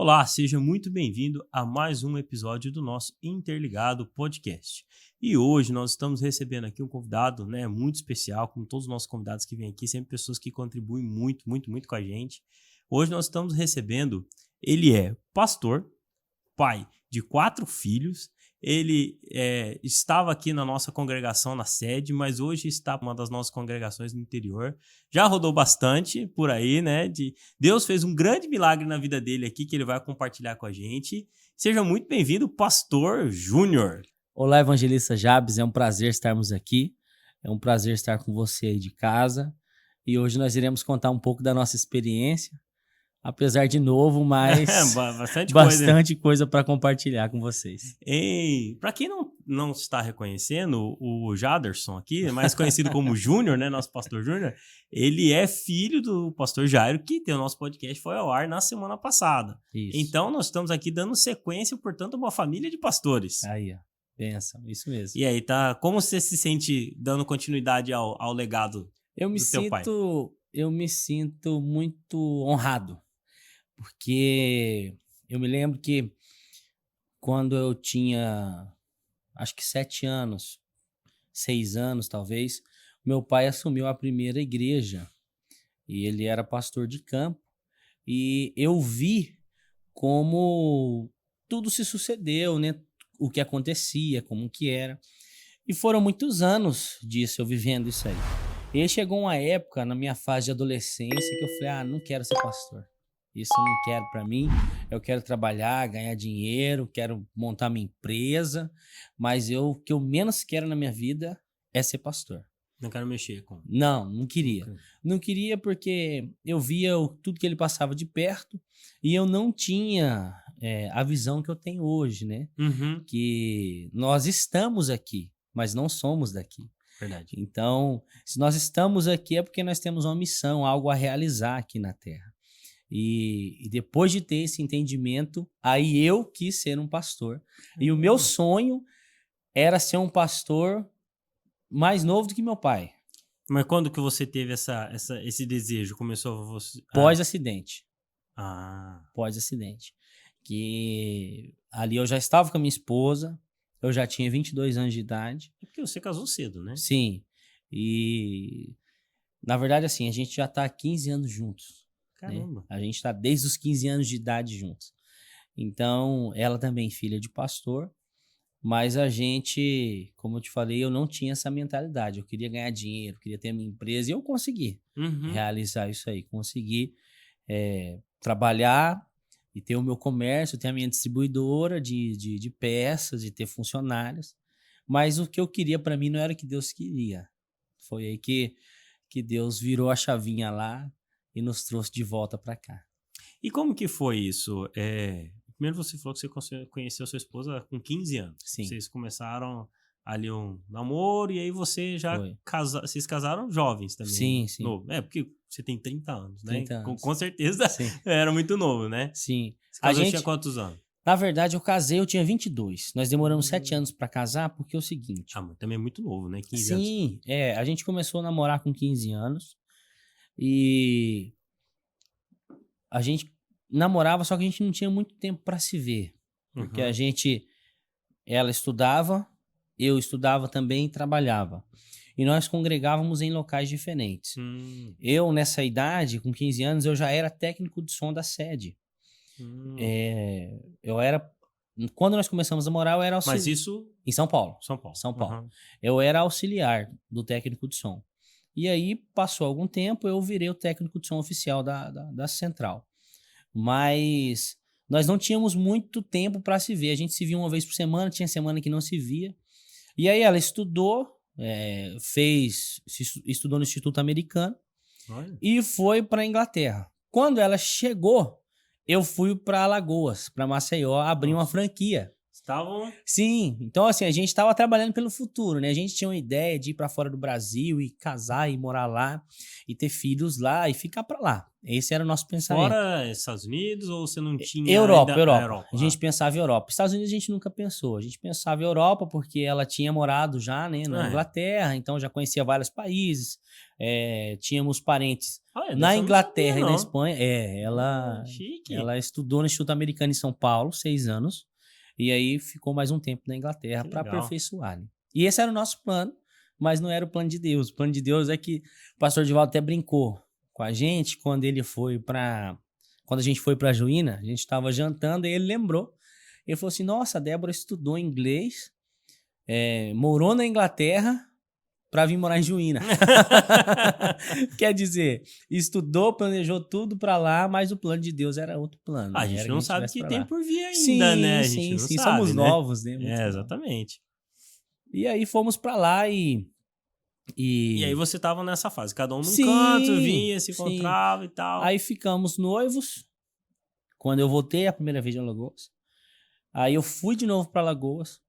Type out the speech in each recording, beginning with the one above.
Olá, seja muito bem-vindo a mais um episódio do nosso Interligado Podcast. E hoje nós estamos recebendo aqui um convidado, muito especial, como todos os nossos convidados que vêm aqui, sempre pessoas que contribuem muito com a gente. Hoje nós estamos recebendo, ele é pastor, pai de 4 filhos, ele estava aqui na nossa congregação na sede, mas hoje está em uma das nossas congregações no interior. Já rodou bastante por aí, Deus fez um grande milagre na vida dele aqui, que ele vai compartilhar com a gente. Seja muito bem-vindo, Pastor Júnior. Olá, evangelista Jabes, é um prazer estarmos aqui. É um prazer estar com você aí de casa. E hoje nós iremos contar um pouco da nossa experiência. Apesar de novo, mas bastante coisa para compartilhar com vocês. Para quem não está reconhecendo, o Jaderson aqui, mais conhecido como Júnior, nosso pastor Júnior, ele é filho do pastor Jairo, que tem o nosso podcast, foi ao ar na semana passada. Isso. Então, nós estamos aqui dando sequência, portanto, a uma família de pastores. Aí, ó. Benção, isso mesmo. E aí, como você se sente dando continuidade ao legado do teu pai? Eu me sinto muito honrado. Porque eu me lembro que quando eu tinha, acho que 7 anos, 6 anos talvez, meu pai assumiu a primeira igreja e ele era pastor de campo e eu vi como tudo se sucedeu, o que acontecia, como que era. E foram muitos anos disso, eu vivendo isso aí. E aí chegou uma época na minha fase de adolescência que eu falei, não quero ser pastor. Isso eu não quero para mim, eu quero trabalhar, ganhar dinheiro, quero montar minha empresa, mas o que eu menos quero na minha vida é ser pastor. Não quero mexer com... Não queria. Não queria porque eu via tudo que ele passava de perto e eu não tinha a visão que eu tenho hoje, Uhum. Que nós estamos aqui, mas não somos daqui. Verdade. Então, se nós estamos aqui é porque nós temos uma missão, algo a realizar aqui na Terra. E depois de ter esse entendimento, aí eu quis ser um pastor. E o meu sonho era ser um pastor mais novo do que meu pai. Mas quando que você teve esse desejo? Começou você... Pós-acidente. Ah. Pós-acidente. Que ali eu já estava com a minha esposa, eu já tinha 22 anos de idade. É porque você casou cedo, né? Sim. E, na verdade, assim, a gente já está há 15 anos juntos. Caramba. A gente está desde os 15 anos de idade juntos. Então, ela também filha de pastor, mas a gente, como eu te falei, eu não tinha essa mentalidade. Eu queria ganhar dinheiro, queria ter minha empresa e eu consegui realizar isso aí. Consegui trabalhar e ter o meu comércio, ter a minha distribuidora de peças, de ter funcionários. Mas o que eu queria para mim não era o que Deus queria. Foi aí que Deus virou a chavinha lá e nos trouxe de volta para cá. E como que foi isso? Primeiro você falou que você conheceu sua esposa com 15 anos. Sim. Vocês começaram ali um namoro e aí você já vocês casaram jovens também. Sim. Novo. Porque você tem 30 anos, né? 30 anos. Com certeza era muito novo, né? Sim. Você casou, tinha quantos anos? Na verdade, eu casei, eu tinha 22. Nós demoramos 7 anos para casar porque é o seguinte... mas também é muito novo, né? 15 anos. Sim, a gente começou a namorar com 15 anos. E a gente namorava, só que a gente não tinha muito tempo para se ver. Porque ela estudava, eu estudava também e trabalhava. E nós congregávamos em locais diferentes. Eu, nessa idade, com 15 anos, eu já era técnico de som da sede. Quando nós começamos a namorar, eu era auxiliar. Mas isso... Em São Paulo. São Paulo. Eu era auxiliar do técnico de som. E aí, passou algum tempo, eu virei o técnico de som oficial da central. Mas nós não tínhamos muito tempo para se ver. A gente se via uma vez por semana, tinha semana que não se via. E aí ela estudou, estudou no Instituto Americano. Olha. E foi para a Inglaterra. Quando ela chegou, eu fui para Alagoas, para Maceió, abrir uma franquia. Estavam... Sim, então assim, a gente estava trabalhando pelo futuro, né? A gente tinha uma ideia de ir para fora do Brasil e casar e morar lá e ter filhos lá e ficar para lá. Esse era o nosso pensamento. Fora Estados Unidos ou você não tinha Europa. Europa? A gente pensava em Europa. Estados Unidos a gente nunca pensou. A gente pensava em Europa porque ela tinha morado já, né, na Inglaterra, então já conhecia vários países. Tínhamos parentes na Inglaterra e na Espanha. Ela estudou no Instituto Americano em São Paulo, 6 anos. E aí ficou mais um tempo na Inglaterra para aperfeiçoar. Né? E esse era o nosso plano, mas não era o plano de Deus. O plano de Deus é que o pastor Divaldo até brincou com a gente quando a gente foi para Juína, a gente estava jantando e ele lembrou. Ele falou assim: nossa, a Débora estudou inglês, morou na Inglaterra para vir morar em Juína. Quer dizer, estudou, planejou tudo para lá, mas o plano de Deus era outro plano. A gente não sabe o que tem por vir ainda, sim, né? A sim, gente não sabe, somos né? novos, né? Exatamente. E aí fomos para lá e aí você tava nessa fase, cada um num canto, vinha, se encontrava e tal. Aí ficamos noivos, quando eu voltei a primeira vez em Alagoas. Aí eu fui de novo para Alagoas,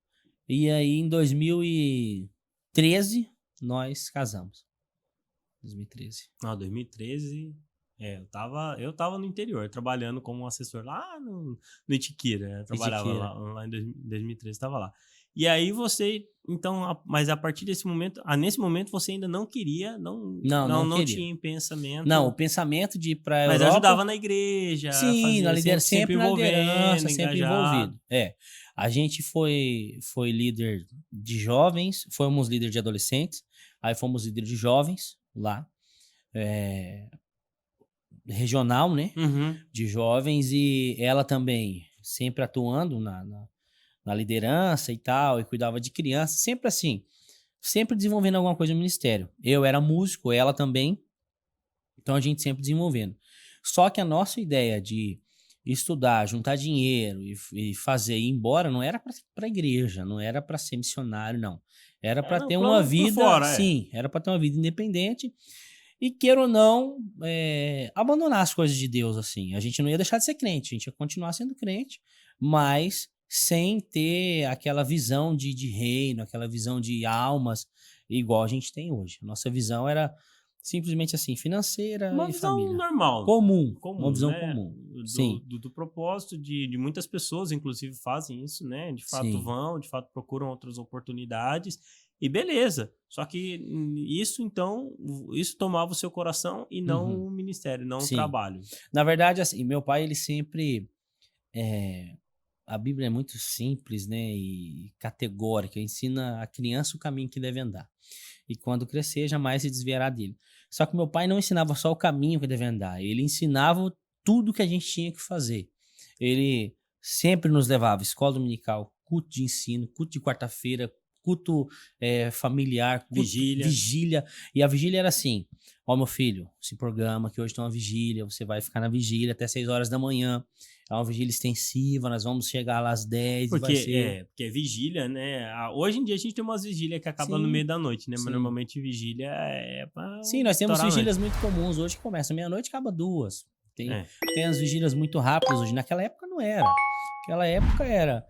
e aí em 2013 nós casamos. 2013. Não, 2013, eu tava no interior, trabalhando como assessor lá no Itiquira, né? Trabalhava lá em 2013, tava lá. E aí você, então, mas a partir desse momento, nesse momento você ainda não queria, não queria. Tinha em pensamento. Não, o pensamento de ir para Europa. Mas ajudava na igreja, sim, na liderança, sempre na liderança, sempre envolvido. A gente foi líder de jovens, fomos líder de adolescentes, aí fomos líder de jovens lá, regional, né? Uhum. De jovens, e ela também sempre atuando na liderança e tal, e cuidava de crianças, sempre assim, sempre desenvolvendo alguma coisa no ministério. Eu era músico, ela também, então a gente sempre desenvolvendo. Só que a nossa ideia de estudar, juntar dinheiro e fazer ir embora não era para a igreja, não era para ser missionário, não. Era para ter uma vida, era para ter uma vida independente e, queira ou não, abandonar as coisas de Deus, assim. A gente não ia deixar de ser crente, a gente ia continuar sendo crente, mas sem ter aquela visão de reino, aquela visão de almas, igual a gente tem hoje. A nossa visão era simplesmente assim, financeira uma e visão família. normal. Comum, uma visão comum. Do propósito de muitas pessoas, inclusive, fazem isso, né? De fato vão, de fato procuram outras oportunidades e beleza. Só que isso tomava o seu coração e não o ministério, não o trabalho. Na verdade, assim, meu pai, ele sempre... a Bíblia é muito simples, né, e categórica, ensina a criança o caminho que deve andar. E quando crescer, jamais se desviará dele. Só que meu pai não ensinava só o caminho que deve andar, ele ensinava tudo que a gente tinha que fazer. Ele sempre nos levava escola dominical, culto de ensino, culto de quarta-feira, culto familiar, culto, vigília. E a vigília era assim: ó, meu filho, se programa que hoje tem uma vigília, você vai ficar na vigília até 6 horas da manhã. É uma vigília extensiva, nós vamos chegar lá às 10 porque, e vai ser... Porque é vigília, né? Hoje em dia a gente tem umas vigílias que acabam no meio da noite, né? Mas normalmente vigília é pra... Sim, nós temos vigílias muito comuns hoje que começa meia-noite e acaba 2. Tem as vigílias muito rápidas hoje. Naquela época não era. Naquela época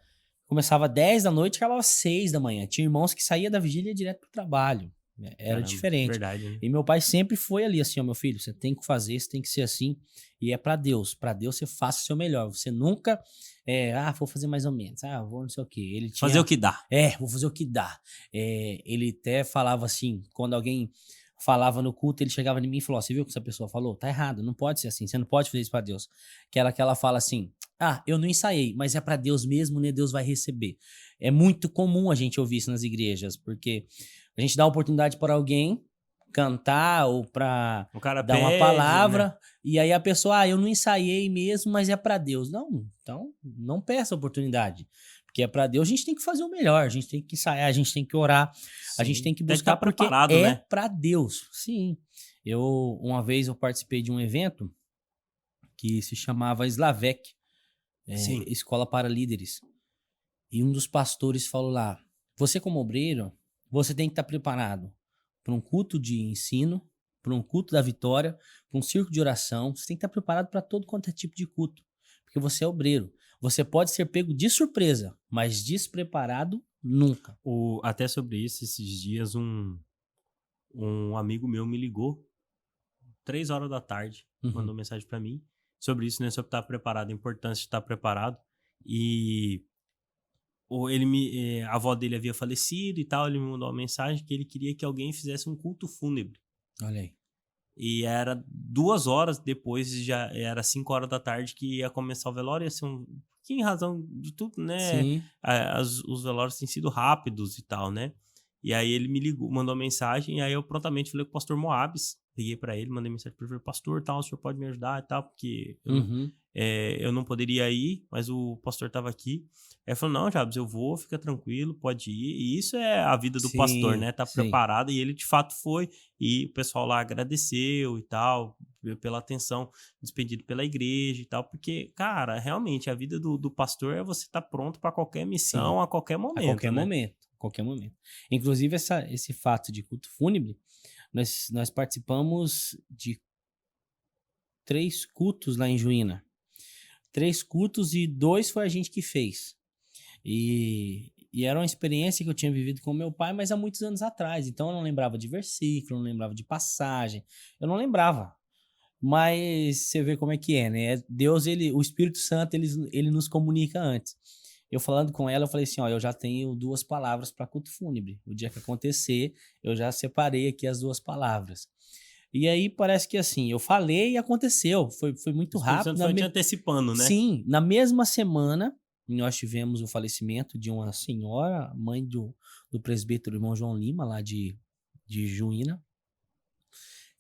começava 10 da noite e acabava 6 da manhã. Tinha irmãos que saíam da vigília direto pro trabalho. Era diferente. Verdade, né? E meu pai sempre foi ali assim: ó, meu filho, você tem que fazer, você tem que ser assim. E é pra Deus. Pra Deus você faça o seu melhor. Você nunca, vou fazer mais ou menos. Vou não sei o quê. Ele fazer o que dá. Vou fazer o que dá. Ele até falava assim, quando alguém falava no culto, ele chegava em mim e falou: você viu o que essa pessoa falou? Tá errado, não pode ser assim. Você não pode fazer isso pra Deus. Que ela fala assim: eu não ensaiei, mas é pra Deus mesmo, né? Deus vai receber. É muito comum a gente ouvir isso nas igrejas, porque a gente dá oportunidade para alguém cantar ou para dar uma palavra, né? E aí a pessoa, eu não ensaiei mesmo, mas é para Deus. Não, então não peça oportunidade, porque é para Deus, a gente tem que fazer o melhor, a gente tem que ensaiar, a gente tem que orar, a gente tem que buscar, porque é para Deus. Sim, uma vez eu participei de um evento que se chamava Slavec, Escola para Líderes, e um dos pastores falou lá: você como obreiro, você tem que estar preparado para um culto de ensino, para um culto da vitória, para um círculo de oração. Você tem que estar preparado para todo quanto é tipo de culto, porque você é obreiro. Você pode ser pego de surpresa, mas despreparado, nunca. Até sobre isso, esses dias, um amigo meu me ligou 3 horas da tarde, mandou mensagem pra mim sobre isso, né? Sobre estar preparado, a importância de estar preparado. E a avó dele havia falecido e tal, ele me mandou uma mensagem que ele queria que alguém fizesse um culto fúnebre. Olha aí. E era 2 horas depois, já era 5 horas da tarde que ia começar o velório, ia ser que em razão de tudo, né? Sim. Os velórios têm sido rápidos e tal, né? E aí ele me ligou, mandou mensagem, e aí eu prontamente falei com o pastor Moabes, liguei pra ele, mandei mensagem pra ele, pastor, tal, o senhor pode me ajudar e tal, porque eu não poderia ir, mas o pastor tava aqui. Aí ele falou, não, Jabes, eu vou, fica tranquilo, pode ir. E isso é a vida do pastor, né? Tá preparado, e ele de fato foi, e o pessoal lá agradeceu e tal, pela atenção despendida pela igreja e tal, porque, cara, realmente a vida do pastor é você estar pronto para qualquer missão, a qualquer momento. A qualquer né? momento. Qualquer momento. Inclusive, esse fato de culto fúnebre, nós participamos de 3 cultos lá em Juína. 3 cultos e 2 foi a gente que fez. E era uma experiência que eu tinha vivido com meu pai, mas há muitos anos atrás. Então eu não lembrava de versículo, não lembrava de passagem, eu não lembrava. Mas você vê como é que é, né? Deus, o Espírito Santo, ele nos comunica antes. Eu falando com ela, eu falei assim, ó, eu já tenho 2 palavras para culto fúnebre. O dia que acontecer, eu já separei aqui as 2 palavras. E aí parece que assim, eu falei e aconteceu. Foi muito rápido. Foi te antecipando, né? Sim, na mesma semana, nós tivemos o falecimento de uma senhora, mãe do presbítero irmão João Lima, lá de Juína.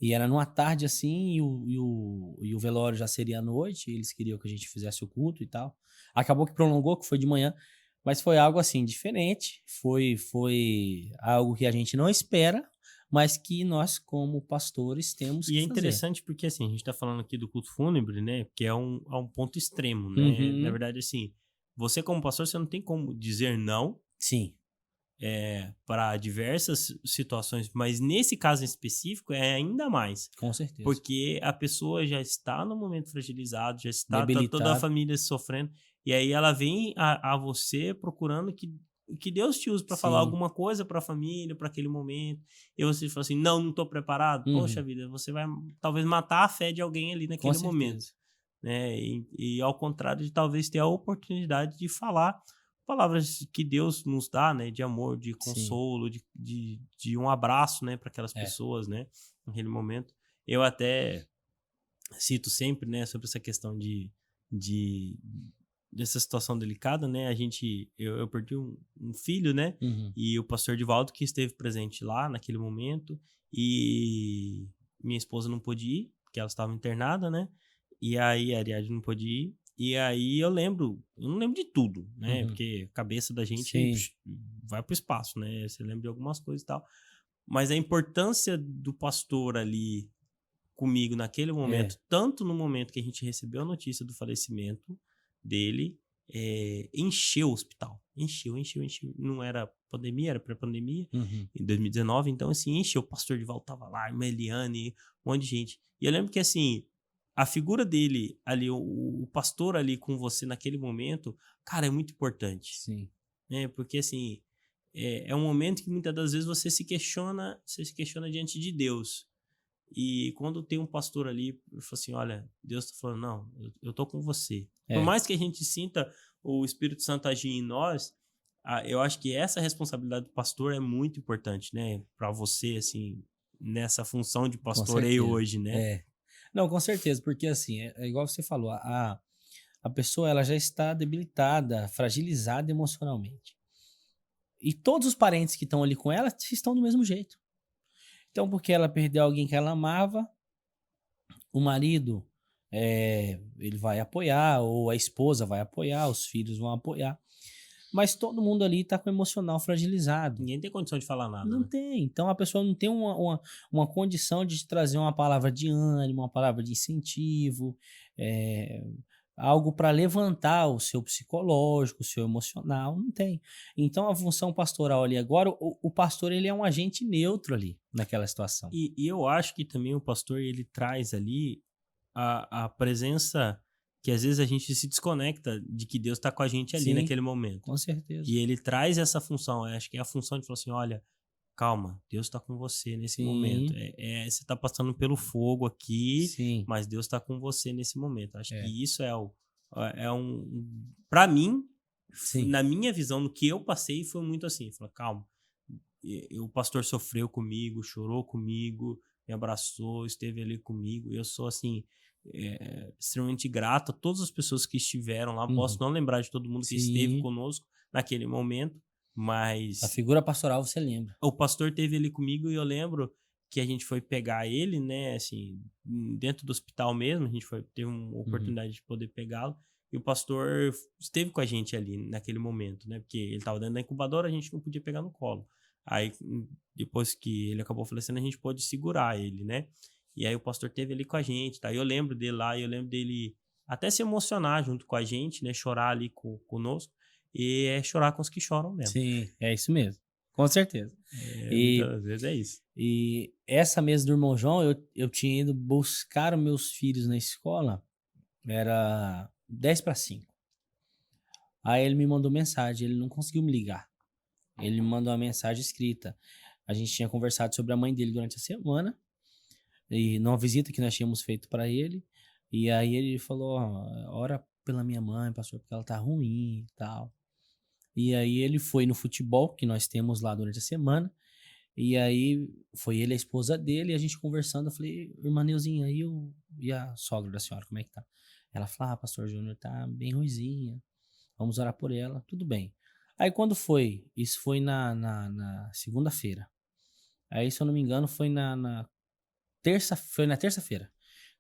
E era numa tarde assim, e o velório já seria à noite, eles queriam que a gente fizesse o culto e tal. Acabou que prolongou, que foi de manhã, mas foi algo assim diferente, foi algo que a gente não espera, mas que nós como pastores temos que fazer. E é interessante porque assim, a gente tá falando aqui do culto fúnebre, né, que é um ponto extremo, né? Na verdade, assim, você como pastor, você não tem como dizer não. Sim. Para diversas situações, mas nesse caso em específico é ainda mais. Com certeza. Porque a pessoa já está no momento fragilizado, já está tá toda a família sofrendo, e aí ela vem a você procurando que Deus te use para falar alguma coisa para a família, para aquele momento, e você fala assim, não estou preparado. Poxa vida, você vai talvez matar a fé de alguém ali naquele momento. Né? E ao contrário de talvez ter a oportunidade de falar palavras que Deus nos dá, né, de amor, de consolo, de um abraço, né, para aquelas pessoas, né, naquele momento. Eu até cito sempre, né, sobre essa questão dessa situação delicada, né, eu perdi um filho, né, e o pastor Divaldo que esteve presente lá naquele momento, e minha esposa não pôde ir, porque ela estava internada, né, e aí a Ariadne não pôde ir. E aí eu não lembro de tudo, né? Porque a cabeça da gente vai pro espaço, né? Você lembra de algumas coisas e tal. Mas a importância do pastor ali comigo naquele momento, tanto no momento que a gente recebeu a notícia do falecimento dele, encheu o hospital. Encheu. Não era pandemia, era pré-pandemia, em 2019. Então, assim, encheu. O pastor Divaldo tava lá, a Eliane, um monte de gente. E eu lembro que, assim, a figura dele ali, o pastor ali com você naquele momento, cara, é muito importante. Sim. Porque, assim, é um momento que muitas das vezes você se questiona diante de Deus. E quando tem um pastor ali, eu falo assim, olha, Deus tá falando, não, eu tô com você. Por mais que a gente sinta o Espírito Santo agir em nós, eu acho que essa responsabilidade do pastor é muito importante, né? Pra você, assim, nessa função de pastoreio hoje, né? Não, com certeza, porque assim, é igual você falou, a pessoa ela já está debilitada, fragilizada emocionalmente. E todos os parentes que estão ali com ela estão do mesmo jeito. Então, porque ela perdeu alguém que ela amava, o marido, ele vai apoiar, ou a esposa vai apoiar, os filhos vão apoiar. Mas todo mundo ali está com o emocional fragilizado. Ninguém tem condição de falar nada. Não tem. Então a pessoa não tem uma condição de te trazer uma palavra de ânimo, uma palavra de incentivo, algo para levantar o seu psicológico, o seu emocional. Não tem. Então a função pastoral ali agora, o pastor ele é um agente neutro ali naquela situação. E eu acho que também o pastor ele traz ali a presença que às vezes a gente se desconecta de que Deus está com a gente ali naquele momento. Com certeza. E ele traz essa função, eu acho que é a função de falar assim, olha, calma, Deus tá com você nesse Sim. momento. Você tá passando pelo fogo aqui, Sim. mas Deus tá com você nesse momento. Acho É. que isso pra mim, Sim. na minha visão, no que eu passei, foi muito assim. Falei, calma, o pastor sofreu comigo, chorou comigo, me abraçou, esteve ali comigo. Eu sou, assim, extremamente grato a todas as pessoas que estiveram lá. Posso não lembrar de todo mundo que esteve Sim. conosco naquele momento, mas A figura pastoral você lembra. o pastor esteve ali comigo e eu lembro que a gente foi pegar ele, né, assim, dentro do hospital mesmo, a gente teve uma oportunidade de poder pegá-lo, e o pastor esteve com a gente ali naquele momento, né, porque ele estava dentro da incubadora, a gente não podia pegar no colo. Aí, depois que ele acabou falecendo, a gente pôde segurar ele, né, e aí o pastor esteve ali com a gente, tá? Eu lembro dele lá, eu lembro dele até se emocionar junto com a gente, né, chorar ali conosco, e chorar com os que choram mesmo. Sim, é isso mesmo. Com certeza. E, Muitas vezes é isso. e essa mesa do irmão João, eu tinha ido buscar os meus filhos na escola, era 10 para 5. Aí ele me mandou mensagem, ele não conseguiu me ligar. Ele me mandou uma mensagem escrita. A gente tinha conversado sobre a mãe dele durante a semana, e numa visita que nós tínhamos feito para ele. E aí ele falou: ó, ora pela minha mãe, pastor, porque ela tá ruim e tal. E aí ele foi no futebol que nós temos lá durante a semana. E aí foi ele e a esposa dele, e a gente conversando, eu falei, irmã Neuzinha, e a sogra da senhora, como é que tá? Ela falou, pastor Júnior, tá bem ruizinha, vamos orar por ela, tudo bem. Aí quando foi? Isso foi na segunda-feira. Aí, se eu não me engano, foi na terça-feira.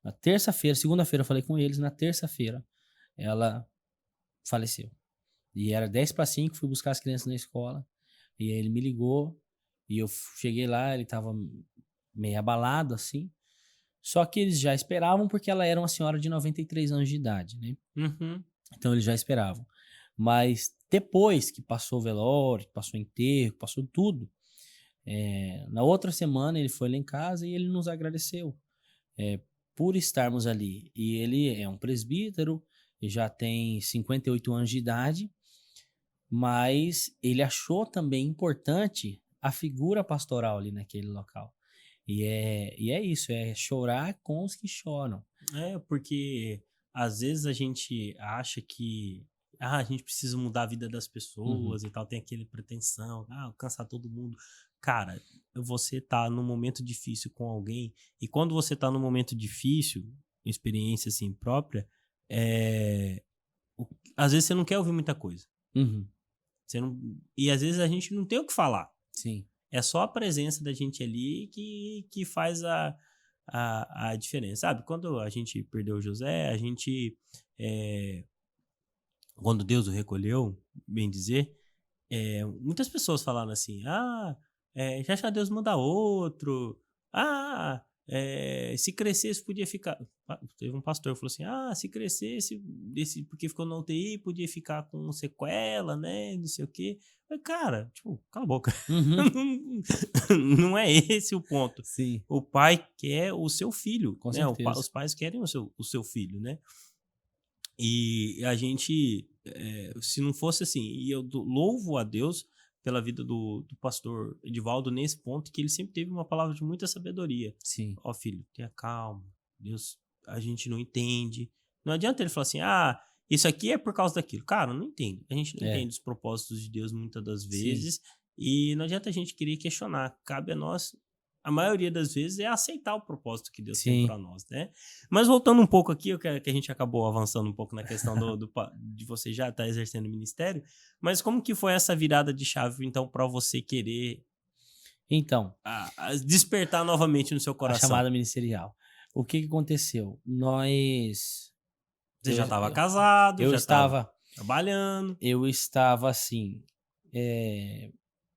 Na terça-feira, segunda-feira eu falei com eles, na terça-feira ela faleceu. E era 10 para 5, fui buscar as crianças na escola, e aí ele me ligou, e eu cheguei lá, ele tava meio abalado, assim. Só que eles já esperavam, porque ela era uma senhora de 93 anos de idade, né? Uhum. Então eles já esperavam. Mas depois que passou o velório, que passou o enterro, que passou tudo, na outra semana ele foi lá em casa e ele nos agradeceu por estarmos ali. E ele é um presbítero, e já tem 58 anos de idade, mas ele achou também importante a figura pastoral ali naquele local. E é isso, é chorar com os que choram. Porque às vezes a gente acha que a gente precisa mudar a vida das pessoas e tal, tem aquele pretensão, alcançar todo mundo. Cara, você tá num momento difícil com alguém, e quando você tá num momento difícil, experiência assim própria, às vezes você não quer ouvir muita coisa. Uhum, Você não, e às vezes a gente não tem o que falar. sim. É só a presença da gente ali que faz a diferença, sabe? Quando a gente perdeu o José, a gente, quando Deus o recolheu, bem dizer, muitas pessoas falaram assim, já já Deus manda outro, se crescesse podia ficar... Teve um pastor que falou assim, se crescesse, porque ficou na UTI, podia ficar com sequela, né, não sei o quê. Mas, cara, tipo, cala a boca. Uhum. Não é esse o ponto. Sim, O pai quer o seu filho, com né? certeza. Os pais querem o seu filho, né? E a gente, se não fosse assim, e eu louvo a Deus pela vida do pastor Edivaldo nesse ponto, que ele sempre teve uma palavra de muita sabedoria. Sim, Ó, filho, tenha calma, Deus, a gente não entende. Não adianta ele falar assim, isso aqui é por causa daquilo. Cara, não entende. A gente não entende os propósitos de Deus muitas das vezes, e não adianta a gente querer questionar. Cabe a nós, a maioria das vezes, é aceitar o propósito que Deus tem para nós, né? Mas voltando um pouco aqui, que a gente acabou avançando um pouco na questão de você já estar exercendo o ministério, mas como que foi essa virada de chave, então, para você querer Então, despertar novamente no seu a coração? chamada ministerial. O que aconteceu? Você já estava casado, eu já estava estava trabalhando. Eu estava assim,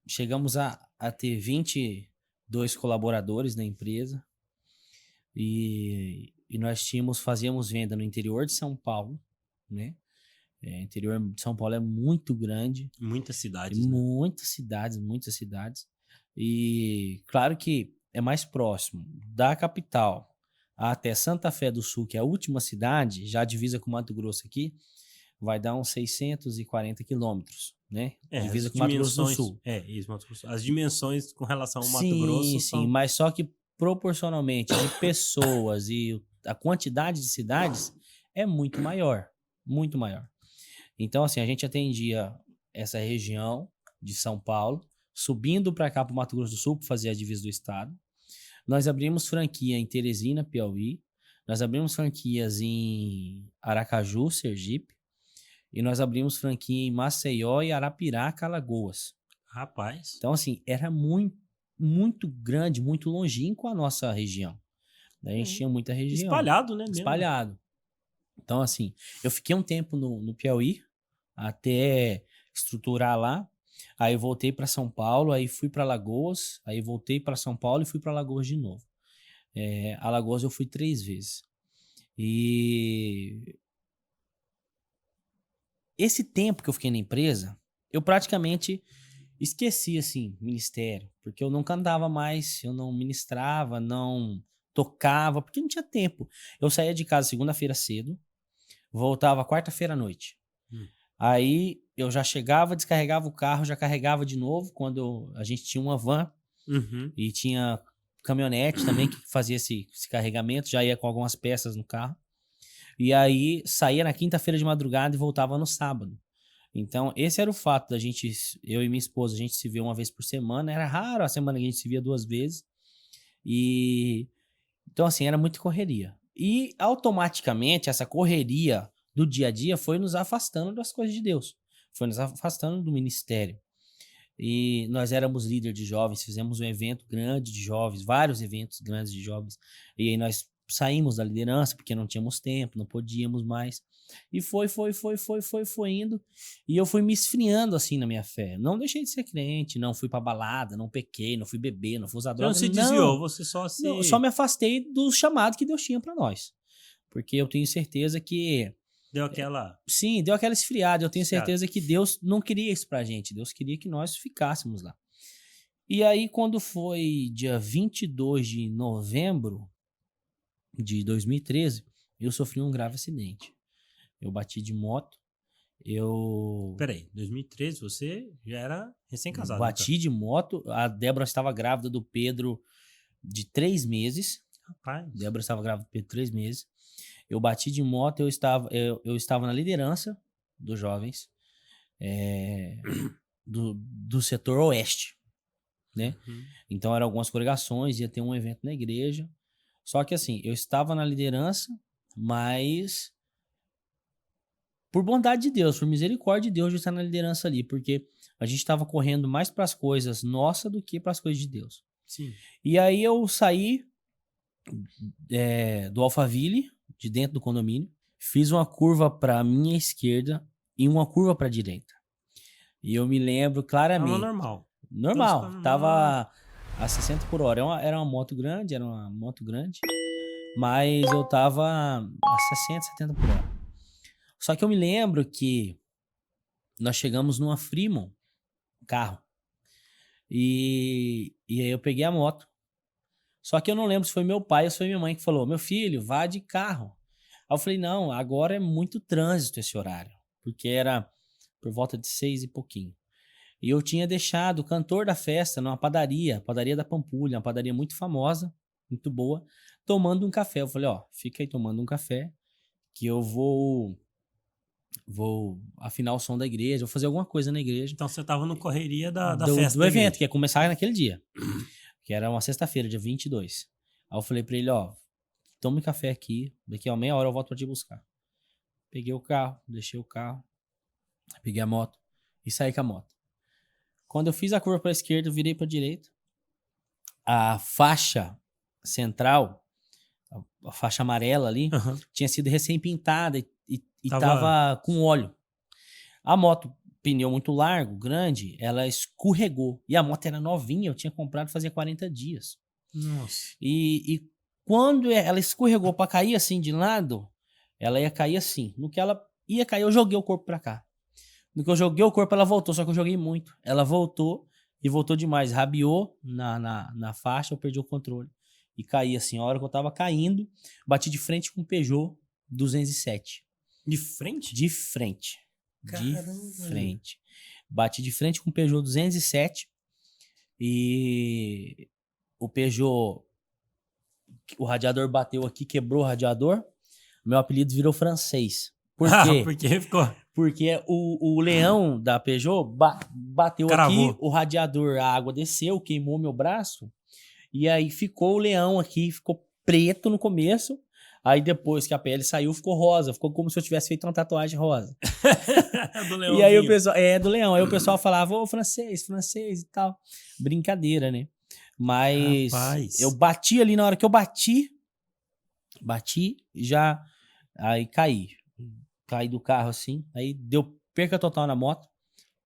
chegamos a ter 22 colaboradores na empresa, e nós fazíamos venda no interior de São Paulo, né? Interior de São Paulo é muito grande. Muitas cidades, né? Muitas cidades. E claro que é mais próximo da capital até Santa Fé do Sul, que é a última cidade, já divisa com Mato Grosso aqui, vai dar uns 640 quilômetros. né? Divisa com Mato Grosso do Sul. Isso, Mato Grosso. As dimensões com relação ao Mato Sim, Grosso são... mas só que proporcionalmente de pessoas e a quantidade de cidades é muito maior, muito maior. Então, assim, a gente atendia essa região de São Paulo, subindo para cá para o Mato Grosso do Sul para fazer a divisa do estado. Nós abrimos franquia em Teresina, Piauí. Nós abrimos franquias em Aracaju, Sergipe. E nós abrimos franquia em Maceió e Arapiraca, Alagoas. Rapaz. Então, assim, era muito, muito grande, muito longínquo a nossa região. A gente tinha muita região. Espalhado, né? Espalhado. Mesmo. Então, assim, eu fiquei um tempo no Piauí, até estruturar lá. Aí eu voltei para São Paulo, aí fui para Alagoas, aí voltei para São Paulo e fui para Alagoas de novo. Alagoas eu fui 3 vezes. E esse tempo que eu fiquei na empresa, eu praticamente esqueci, assim, ministério. Porque eu não cantava mais, eu não ministrava, não tocava, porque não tinha tempo. Eu saía de casa segunda-feira cedo, voltava quarta-feira à noite. Aí eu já chegava, descarregava o carro, já carregava de novo, quando a gente tinha uma van e tinha caminhonete também que fazia esse carregamento, já ia com algumas peças no carro. E aí saía na quinta-feira de madrugada e voltava no sábado. Então, esse era o fato da gente, eu e minha esposa, a gente se vê uma vez por semana. Era raro a semana que a gente se via 2 vezes. E então, assim, era muita correria. E automaticamente essa correria do dia a dia foi nos afastando das coisas de Deus. Foi nos afastando do ministério. E nós éramos líder de jovens, fizemos um evento grande de jovens, vários eventos grandes de jovens. E aí nós saímos da liderança porque não tínhamos tempo, não podíamos mais. E foi indo. E eu fui me esfriando assim na minha fé. Não deixei de ser crente, não fui pra balada, não pequei, não fui beber, não fui usar droga. Você não se desviou, você só se... Não, só me afastei do chamado que Deus tinha pra nós. Porque eu tenho certeza que... Deu aquela... Sim, deu aquela esfriada. Eu tenho certeza que Deus não queria isso pra gente. Deus queria que nós ficássemos lá. E aí, quando foi dia 22 de novembro de 2013, eu sofri um grave acidente. Eu bati de moto. Peraí, 2013 você já era recém-casado. Bati de moto. A Débora estava grávida do Pedro de 3 meses. Rapaz. Débora estava grávida do Pedro de 3 meses. Eu bati de moto, eu estava na liderança dos jovens do setor oeste, né? Então eram algumas congregações, ia ter um evento na igreja. Só que assim, eu estava na liderança, mas por bondade de Deus, por misericórdia de Deus de estar na liderança ali, porque a gente estava correndo mais para as coisas nossas do que para as coisas de Deus. Sim. E aí eu saí do Alphaville, de dentro do condomínio, fiz uma curva para minha esquerda e uma curva para direita. E eu me lembro claramente. Tava normal. Normal. Tava a 60 por hora. Era uma moto grande, mas eu tava a 60, 70 por hora. Só que eu me lembro que nós chegamos numa Fremont, carro. E aí eu peguei a moto. Só que eu não lembro se foi meu pai ou se foi minha mãe que falou: meu filho, vá de carro. Aí eu falei: não, agora é muito trânsito esse horário. Porque era por volta de 6 e pouquinho. E eu tinha deixado o cantor da festa numa padaria da Pampulha, uma padaria muito famosa, muito boa, tomando um café. Eu falei: ó, fica aí tomando um café, que eu vou afinar o som da igreja, vou fazer alguma coisa na igreja. Então você tava no correria da festa do evento, que ia começar naquele dia. Que era uma sexta-feira, dia 22. Aí eu falei pra ele: ó, tome café aqui, daqui a meia hora eu volto pra te buscar. Peguei o carro, deixei o carro, peguei a moto e saí com a moto. Quando eu fiz a curva pra esquerda, eu virei pra direita. A faixa central, a faixa amarela ali, tinha sido recém-pintada e tava com óleo. A moto, pneu muito largo, grande, ela escorregou. E a moto era novinha, eu tinha comprado fazia 40 dias. Nossa. E quando ela escorregou pra cair assim de lado, ela ia cair assim. No que ela ia cair, eu joguei o corpo pra cá. No que eu joguei o corpo, ela voltou, só que eu joguei muito. Ela voltou e voltou demais. Rabiou na faixa, eu perdi o controle. E caí assim. A hora que eu tava caindo, bati de frente com um Peugeot 207. De frente? De frente. Caramba. De frente. Bati de frente com o Peugeot 207 e o Peugeot, o radiador bateu aqui, quebrou o radiador. Meu apelido virou francês. Por quê? Porque ficou... Porque o leão da Peugeot bateu Cravou. aqui, o radiador, a água desceu, queimou meu braço. E aí ficou o leão aqui, ficou preto no começo. Aí depois que a pele saiu, ficou rosa. Ficou como se eu tivesse feito uma tatuagem rosa. Do E aí o leãozinho. pessoal... É, do leão. Aí o pessoal falava, ô, francês e tal. Brincadeira, né? Mas Rapaz. eu bati ali, na hora que eu bati, já... Aí caí do carro assim, aí deu perca total na moto,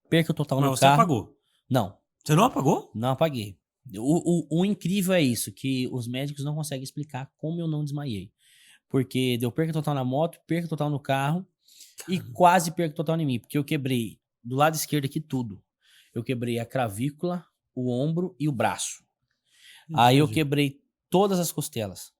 perca total Mas no você carro. apagou? Não, Você não apagou? não apaguei. O incrível é isso, que os médicos não conseguem explicar como eu não desmaiei. Porque deu perca total na moto, perca total no carro e quase perca total em mim, porque eu quebrei do lado esquerdo aqui tudo. Eu quebrei a clavícula, o ombro e o braço. Aí eu quebrei todas as costelas.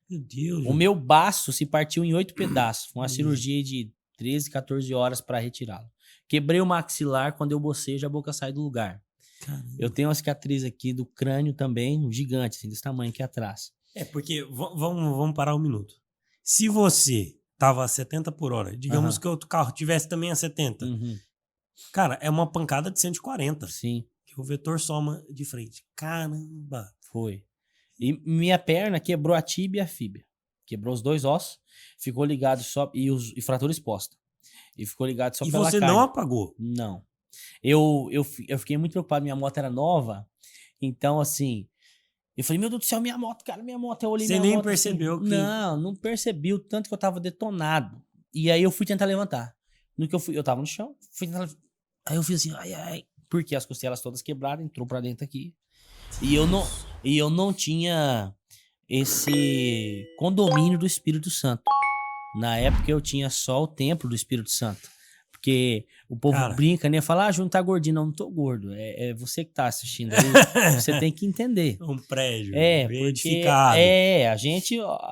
Meu Deus. O meu baço se partiu em 8 pedaços. Foi uma cirurgia de 13, 14 horas para retirá-lo. Quebrei o maxilar, quando eu bocejo, a boca sai do lugar. Caramba. Eu tenho uma cicatriz aqui do crânio também, um gigante, assim, desse tamanho aqui atrás. É, porque, vamos parar um minuto. Se você tava a 70 por hora, digamos que outro carro tivesse também a 70, cara, é uma pancada de 140. Sim. Que o vetor soma de frente. Caramba. Foi. E minha perna quebrou a tíbia e a fíbia. Quebrou os dois ossos, ficou ligado só... E fratura exposta. E ficou ligado só E pela você carne. não apagou? Não. Eu fiquei muito preocupado, minha moto era nova. Então, assim... Eu falei, meu Deus do céu, minha moto, cara, minha moto. Eu olhei Você minha nem moto percebeu assim, que... Não percebi o tanto que eu tava detonado. E aí eu fui tentar levantar. No que eu tava no chão, fui tentar... Aí eu fiz assim, ai. Porque as costelas todas quebradas, entrou pra dentro aqui. E eu não tinha esse condomínio do Espírito Santo. Na época eu tinha só o templo do Espírito Santo. Porque o povo brinca, né? Fala, Júnior tá gordinho. Não tô gordo. É você que tá assistindo aí. Você tem que entender. Um prédio Porque edificado.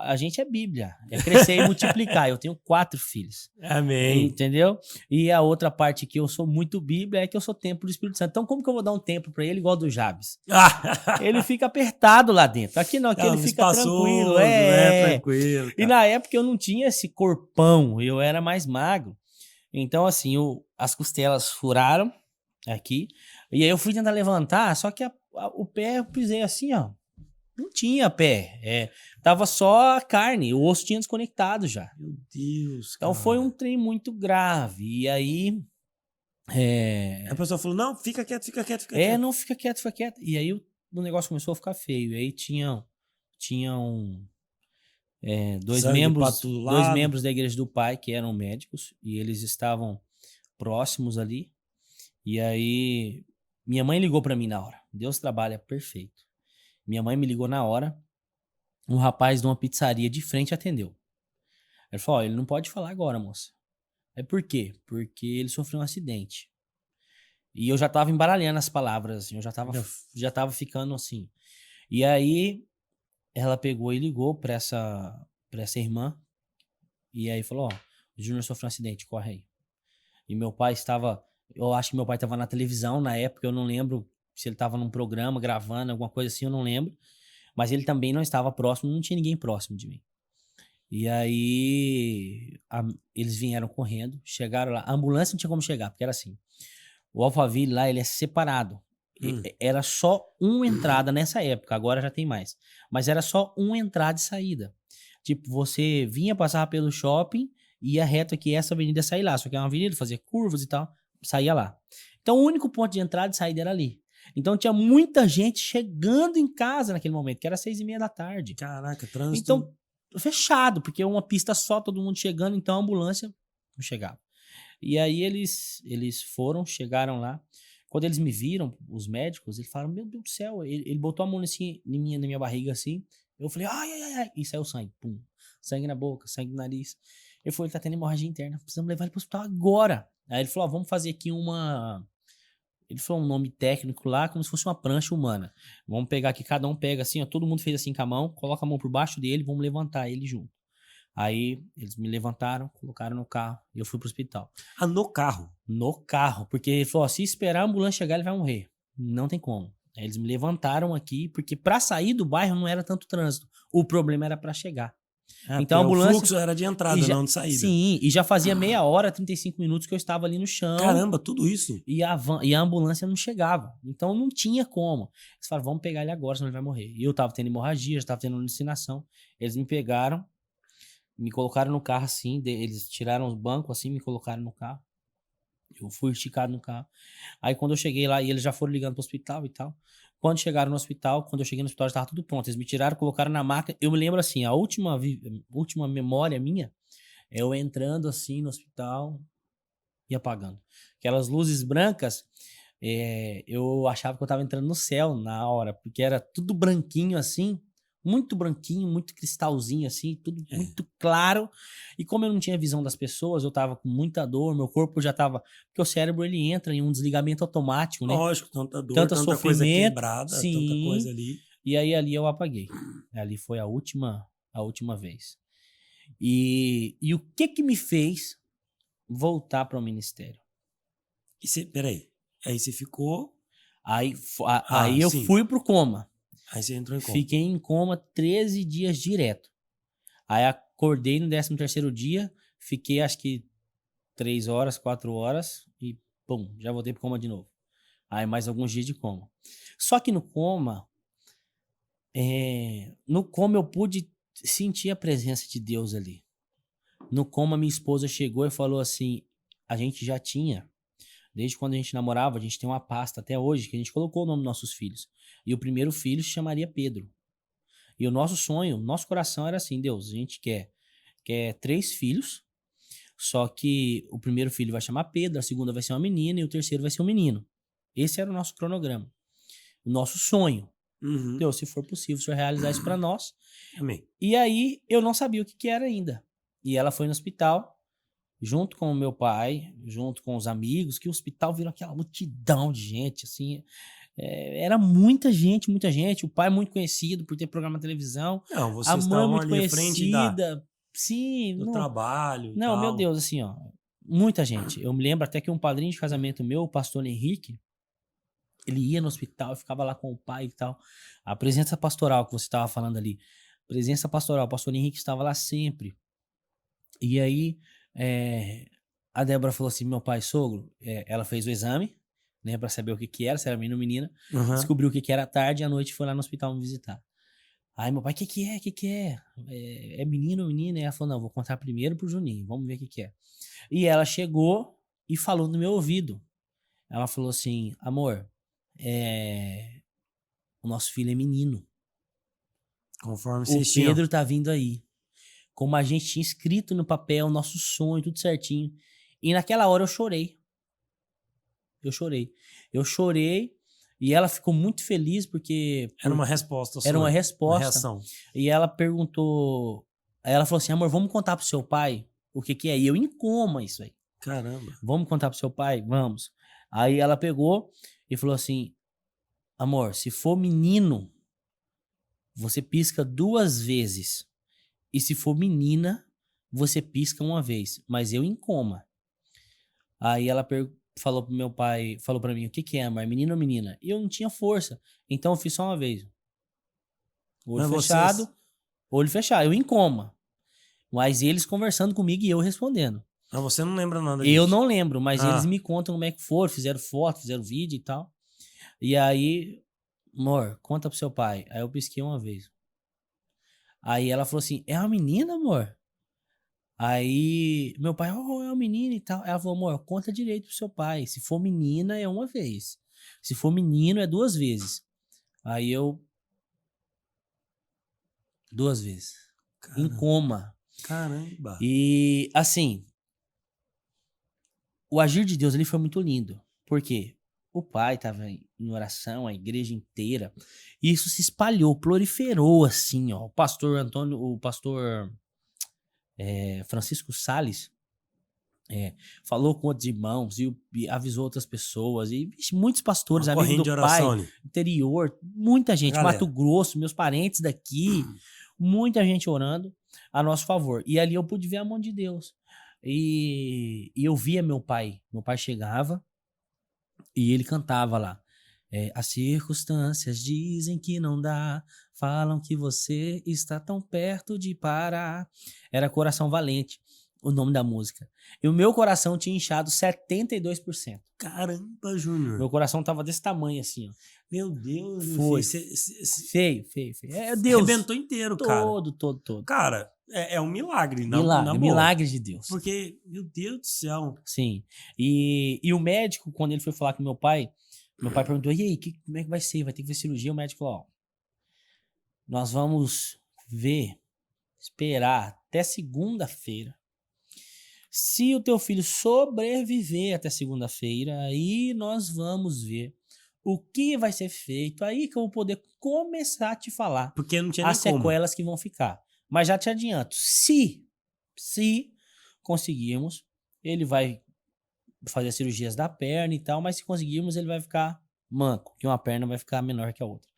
A gente é Bíblia. É crescer e multiplicar. Eu tenho 4 filhos. Amém. Entendeu? E a outra parte que eu sou muito Bíblia é que eu sou templo do Espírito Santo. Então como que eu vou dar um templo pra ele igual do Jabes? Ele fica apertado lá dentro. Aqui não, aqui ele fica tranquilo. Tranquilo. E na época eu não tinha esse corpão. Eu era mais magro. Então, assim, as costelas furaram aqui. E aí eu fui tentar levantar, só que o pé eu pisei assim, ó. Não tinha pé. Tava só a carne, o osso tinha desconectado já. Meu Deus, cara. Então foi um trem muito grave. E aí... A pessoa falou, não, fica quieto. Não, fica quieto. E aí o negócio começou a ficar feio. E aí tinham dois membros da igreja do pai que eram médicos e eles estavam próximos ali. E aí minha mãe ligou pra mim na hora. Deus trabalha perfeito. Minha mãe me ligou na hora. Um rapaz de uma pizzaria de frente atendeu. Ele falou, ele não pode falar agora, moça. Por quê? Porque ele sofreu um acidente. E eu já tava embaralhando as palavras, assim, eu já tava ficando assim. E aí ela pegou e ligou pra essa irmã. E aí falou, o Júnior sofreu um acidente, corre aí. E meu pai estava... Eu acho que meu pai estava na televisão na época, eu não lembro se ele estava num programa gravando, alguma coisa assim, eu não lembro. Mas ele também não estava próximo, não tinha ninguém próximo de mim. E aí eles vieram correndo, chegaram lá. A ambulância não tinha como chegar, porque era assim. O Alphaville lá, ele é separado. Era só uma entrada nessa época, agora já tem mais. Mas era só uma entrada e saída. Tipo, você vinha, passava pelo shopping, ia reto aqui, essa avenida sair lá. Só que é uma avenida, fazia curvas e tal, saía lá. Então o único ponto de entrada e saída era ali. Então tinha muita gente chegando em casa naquele momento, que era 6:30 da tarde. Caraca, trânsito. Então, fechado, porque uma pista só, todo mundo chegando, então a ambulância não chegava. E aí eles chegaram lá. Quando eles me viram, os médicos, eles falaram, meu Deus do céu, ele botou a mão assim, na minha barriga assim, eu falei, ai, e saiu sangue, pum, sangue na boca, sangue no nariz. Ele falou, ele tá tendo hemorragia interna, precisamos levar ele pro hospital agora. Aí ele falou, vamos fazer aqui ele falou um nome técnico lá, como se fosse uma prancha humana. Vamos pegar aqui, cada um pega assim, ó, todo mundo fez assim com a mão, coloca a mão por baixo dele, vamos levantar ele junto. Aí eles me levantaram, colocaram no carro e eu fui pro hospital. Ah, no carro? No carro, porque ele falou, se esperar a ambulância chegar, ele vai morrer. Não tem como. Aí eles me levantaram aqui, porque pra sair do bairro não era tanto trânsito. O problema era pra chegar. Então a ambulância... O fluxo era de entrada, não de saída. Sim, e já fazia meia hora, 35 minutos que eu estava ali no chão. Caramba, tudo isso? E a ambulância não chegava. Então não tinha como. Eles falaram, vamos pegar ele agora, senão ele vai morrer. E eu tava tendo hemorragia, já tava tendo alucinação. Eles me pegaram, me colocaram no carro assim, eles tiraram os bancos assim, me colocaram no carro. Eu fui esticado no carro. Aí quando eu cheguei lá, e eles já foram ligando pro hospital e tal. Quando chegaram no hospital, quando eu cheguei no hospital, já tava tudo pronto. Eles me tiraram, colocaram na maca. Eu me lembro assim, a última memória minha é eu entrando assim no hospital e apagando. Aquelas luzes brancas, eu achava que eu tava entrando no céu na hora, porque era tudo branquinho assim, muito branquinho, muito cristalzinho assim, tudo muito claro. E como eu não tinha visão das pessoas, eu tava com muita dor, meu corpo já tava... Porque o cérebro, ele entra em um desligamento automático, né? Lógico, tanta dor, Tanta tanta coisa sofrimento, quebrada, sim. tanta coisa ali. E aí ali eu apaguei. Ali foi a última vez. E o que me fez voltar para o ministério? Peraí, aí você ficou... Aí eu sim. fui pro coma. Aí você entrou em coma. Fiquei em coma 13 dias direto. Aí acordei no 13º dia, fiquei acho que 3 horas, 4 horas e pum, já voltei pro coma de novo. Aí mais alguns dias de coma. Só que no coma eu pude sentir a presença de Deus ali. No coma minha esposa chegou e falou assim, a gente já tinha, desde quando a gente namorava, a gente tem uma pasta até hoje que a gente colocou o nome dos nossos filhos. E o primeiro filho se chamaria Pedro. E o nosso sonho, nosso coração era assim, Deus, a gente quer 3 filhos, só que o primeiro filho vai chamar Pedro, a segunda vai ser uma menina e o terceiro vai ser um menino. Esse era o nosso cronograma. O nosso sonho. Uhum. Deus, se for possível, o Senhor realizar isso para nós. Amém. E aí, eu não sabia o que era ainda. E ela foi no hospital, junto com o meu pai, junto com os amigos, que o hospital virou aquela multidão de gente, assim... era muita gente. O pai muito conhecido por ter programa na televisão. Não, vocês a mãe estavam muito ali à frente conhecida. Sim, do trabalho e não, tal. meu Deus, assim, ó. Muita gente. Eu me lembro até que um padrinho de casamento meu, o pastor Henrique, ele ia no hospital e ficava lá com o pai e tal. A presença pastoral que você estava falando ali. Presença pastoral. O pastor Henrique estava lá sempre. E aí, a Débora falou assim, meu pai, sogro, ela fez o exame, né, pra saber o que era, se era menino ou menina. Uhum. Descobriu o que era à tarde e à noite foi lá no hospital me visitar. Aí meu pai, o que é? É menino ou menina? E ela falou, não, vou contar primeiro pro Juninho, vamos ver o que é. E ela chegou e falou no meu ouvido. Ela falou assim, amor, o nosso filho é menino. Conforme O vocês tinham. Pedro tá vindo aí. Como a gente tinha escrito no papel, nosso sonho, tudo certinho. E naquela hora eu chorei. Eu chorei e ela ficou muito feliz porque... Era uma resposta sua. Era uma resposta. Uma reação. E ela perguntou... Aí ela falou assim, amor, vamos contar pro seu pai o que é? E eu em coma isso aí. Caramba. Vamos contar pro seu pai? Vamos. Aí ela pegou e falou assim, amor, se for menino, você pisca 2 vezes. E se for menina, você pisca 1 vez. Mas eu em coma. Aí ela falou pro meu pai, falou pra mim, o que é, amor? Menino ou menina? E eu não tinha força. Então eu fiz só 1 vez. Olho fechado. Eu em coma. Mas eles conversando comigo e eu respondendo. Mas você não lembra nada disso? Eu não lembro, mas eles me contam como é que foram, fizeram foto, fizeram vídeo e tal. E aí, amor, conta pro seu pai. Aí eu pisquei 1 vez. Aí ela falou assim, é uma menina, amor? Aí meu pai, é uma menina e tal. Ela falou, amor, conta direito pro seu pai. Se for menina, é 1 vez. Se for menino, é 2 vezes. Aí eu... 2 vezes. Caramba. Em coma. Caramba. E, assim, o agir de Deus ali foi muito lindo. Por quê? O pai estava em oração, a igreja inteira. E isso se espalhou, proliferou, assim, ó. O pastor Francisco Salles falou com outros irmãos e avisou outras pessoas. E muitos pastores, amigos do pai, interior, muita gente, Mato Grosso, meus parentes daqui, muita gente orando a nosso favor. E ali eu pude ver a mão de Deus. E eu via meu pai. Meu pai chegava e ele cantava lá. As circunstâncias dizem que não dá, falam que você está tão perto de parar. Era Coração Valente, o nome da música. E o meu coração tinha inchado 72%. Caramba, Júnior. Meu coração tava desse tamanho assim, ó. Meu Deus. Foi. Feio. Deus. Arrebentou inteiro, cara. Todo. Cara, é um milagre. Milagre de Deus. Porque, meu Deus do céu. Sim. E o médico, quando ele foi falar com meu pai perguntou, e aí, como é que vai ser? Vai ter que ver cirurgia? O médico falou, ó, nós vamos esperar até segunda-feira. Se o teu filho sobreviver até segunda-feira, aí nós vamos ver o que vai ser feito. Aí que eu vou poder começar a te falar. Porque não tinha as sequelas que vão ficar. Mas já te adianto, se conseguirmos, ele vai fazer as cirurgias da perna e tal, mas se conseguirmos, ele vai ficar manco, que uma perna vai ficar menor que a outra.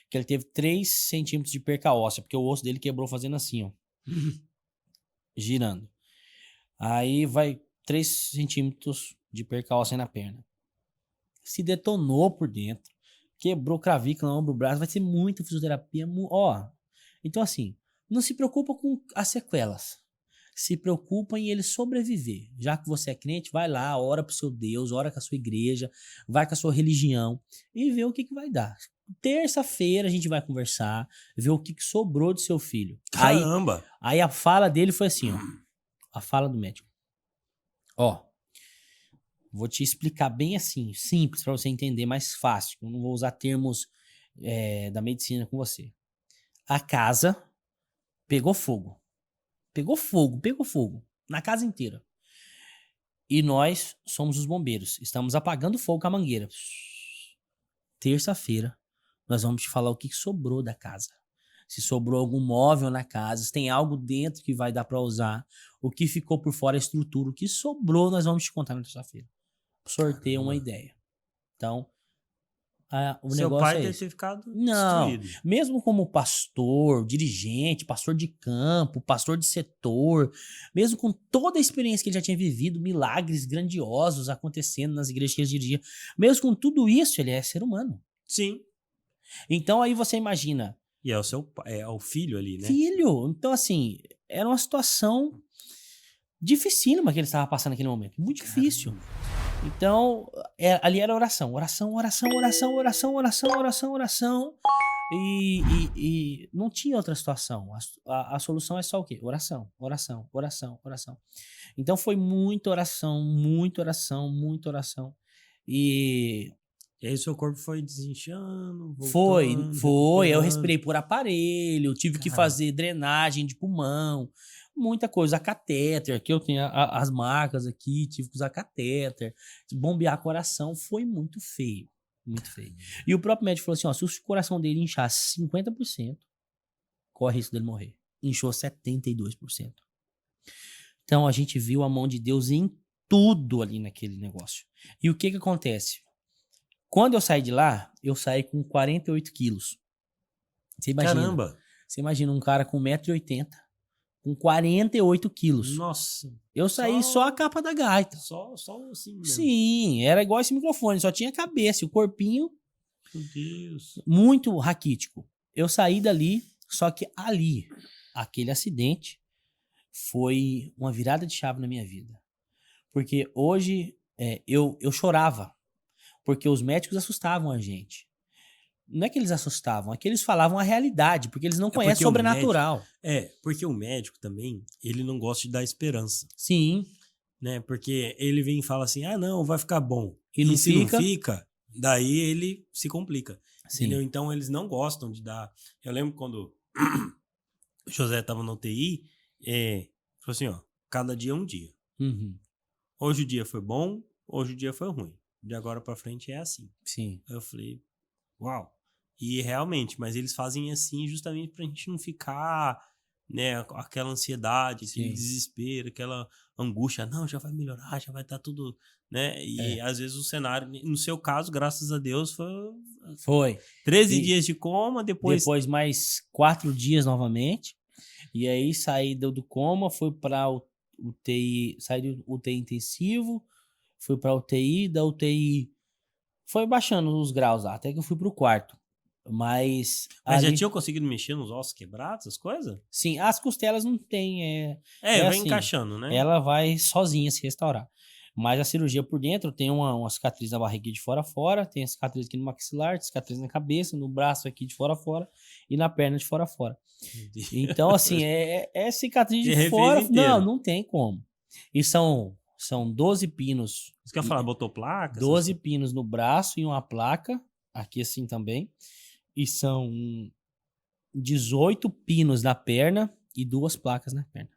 Que ele teve 3 centímetros de perca óssea, porque o osso dele quebrou fazendo assim, ó. Girando. Aí vai 3 centímetros de perca óssea na perna. Se detonou por dentro, quebrou clavícula, ombro, braço, vai ser muita fisioterapia. Então assim, não se preocupa com as sequelas. Se preocupa em ele sobreviver. Já que você é crente, vai lá, ora pro seu Deus, ora com a sua igreja, vai com a sua religião e vê o que vai dar. Terça-feira a gente vai conversar, ver o que sobrou do seu filho. Caramba! Aí a fala dele foi assim, ó. A fala do médico. Vou te explicar bem assim, simples, para você entender mais fácil. Eu não vou usar termos da medicina com você. A casa pegou fogo. Pegou fogo. Na casa inteira. E nós somos os bombeiros. Estamos apagando fogo com a mangueira. Terça-feira, nós vamos te falar o que sobrou da casa. Se sobrou algum móvel na casa, se tem algo dentro que vai dar para usar, o que ficou por fora, a estrutura, o que sobrou, nós vamos te contar na terça-feira. Sorteio uma ideia. Então, o seu negócio pai é deve esse. ter ficado Não, destruído. mesmo como pastor, dirigente, pastor de campo, pastor de setor, mesmo com toda a experiência que ele já tinha vivido, milagres grandiosos acontecendo nas igrejas que ele dirigia, mesmo com tudo isso, ele é ser humano. Sim. Então aí você imagina. E é o seu pai, é o filho ali, né? Filho! Então assim, era uma situação dificílima que ele estava passando naquele momento, muito difícil. Então, ali era oração. E não tinha outra situação. A solução é só o quê? Oração. Então foi muita oração. E aí o seu corpo foi desinchando, voltando, foi. Eu respirei por aparelho, tive que fazer drenagem de pulmão, muita coisa, catéter, que eu tenho as marcas aqui, tive que usar catéter, bombear coração, foi muito feio. E o próprio médico falou assim, se o coração dele inchasse 50%, corre risco dele morrer. Inchou 72%. Então a gente viu a mão de Deus em tudo ali naquele negócio. E o que acontece? Quando eu saí de lá, eu saí com 48 quilos. Você imagina? Caramba! Você imagina um cara com 1,80 m, com 48 quilos. Nossa! Eu saí só a capa da gaita. Só assim mesmo. Sim, era igual esse microfone, só tinha a cabeça, o corpinho. Meu Deus. Muito raquítico. Eu saí dali, só que ali, aquele acidente, foi uma virada de chave na minha vida. Porque hoje eu chorava. Porque os médicos assustavam a gente. Não é que eles assustavam, é que eles falavam a realidade, porque eles não conhecem sobrenatural. Porque o médico também, ele não gosta de dar esperança. Sim. Né? Porque ele vem e fala assim, não, vai ficar bom. E se não fica, daí ele se complica. Sim. Entendeu? Então eles não gostam de dar... Eu lembro quando o José estava na UTI, falou assim, cada dia é um dia. Uhum. Hoje o dia foi bom, hoje o dia foi ruim. De agora pra frente é assim. Sim. Aí eu falei, uau. E realmente, mas eles fazem assim justamente pra gente não ficar, né, aquela ansiedade, aquele desespero, aquela angústia. Não, já vai melhorar, já vai estar tudo, né? E às vezes o cenário, no seu caso, graças a Deus, foi 13 dias de coma, depois mais 4 dias novamente. E aí saí do coma, fui pra UTI, saí do UTI intensivo, fui pra UTI, da UTI foi baixando os graus lá, até que eu fui pro quarto. Mas Mas já ali, tinha conseguido mexer nos ossos quebrados, essas coisas? sim, as costelas não tem, É, vai assim, encaixando, né? ela vai sozinha se restaurar. Mas a cirurgia por dentro tem uma cicatriz na barriga de fora a fora, tem a cicatriz aqui no maxilar, cicatriz na cabeça, no braço aqui de fora a fora e na perna de fora a fora. Então, assim, é cicatriz Você de refez fora. inteiro. Não tem como. E são 12 pinos. Você quer falar, botou placa? 12 pinos no braço e uma placa, aqui assim também. E são 18 pinos na perna e 2 placas na perna.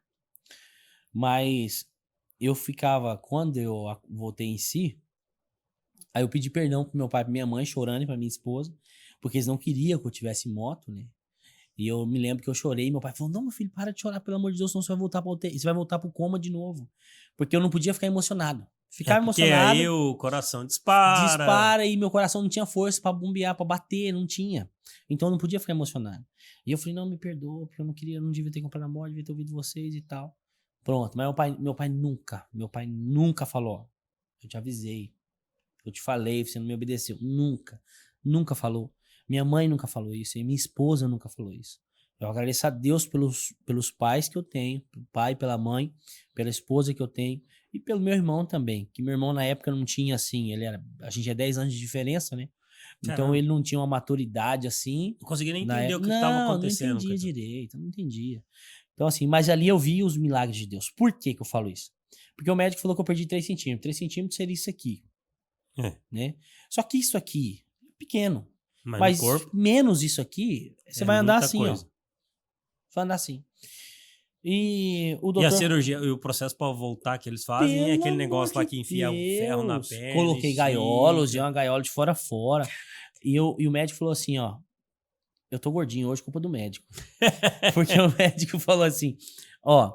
Mas eu ficava, quando eu voltei em si, aí eu pedi perdão pro meu pai e pra minha mãe, chorando, e pra minha esposa, porque eles não queriam que eu tivesse moto, né? E eu me lembro que eu chorei, e meu pai falou: não, meu filho, para de chorar, pelo amor de Deus, senão você vai voltar pra UTI, você vai voltar pro coma de novo. Porque eu não podia ficar emocionado. Ficava porque emocionado, aí o coração dispara. dispara e meu coração não tinha força pra bombear, pra bater, não tinha. Então eu não podia ficar emocionado. E eu falei: não, me perdoa, porque eu não queria, eu não devia ter comprado a moto, devia ter ouvido vocês e tal. Pronto, mas meu pai nunca falou: eu te avisei, eu te falei, você não me obedeceu. Nunca falou. Minha mãe nunca falou isso, e minha esposa nunca falou isso. Eu agradeço a Deus pelos pais que eu tenho, pelo pai, pela mãe, pela esposa que eu tenho, e pelo meu irmão também, que meu irmão na época não tinha assim, a gente é 10 anos de diferença, né? Então Caramba. ele não tinha uma maturidade assim. Não conseguia nem na entender época. o que estava Não acontecendo. entendia coitado. direito, não entendia. Então assim, mas ali eu vi os milagres de Deus. Por que que eu falo isso? Porque o médico falou que eu perdi 3 centímetros. 3 centímetros seria isso aqui, É, né? Só que isso aqui é pequeno. mas Mas no corpo menos isso aqui, você é vai andar muita assim, coisa. ó. Vai andar assim. E o E a doutor... cirurgia, e o processo para voltar que eles fazem é Pelo aquele amor negócio lá de que enfia o ferro na Deus. perna. Coloquei e gaiola, usei estica. uma gaiola de fora a fora. E o médico falou assim, ó. Eu tô gordinho hoje, culpa do médico. Porque o médico falou assim, ó,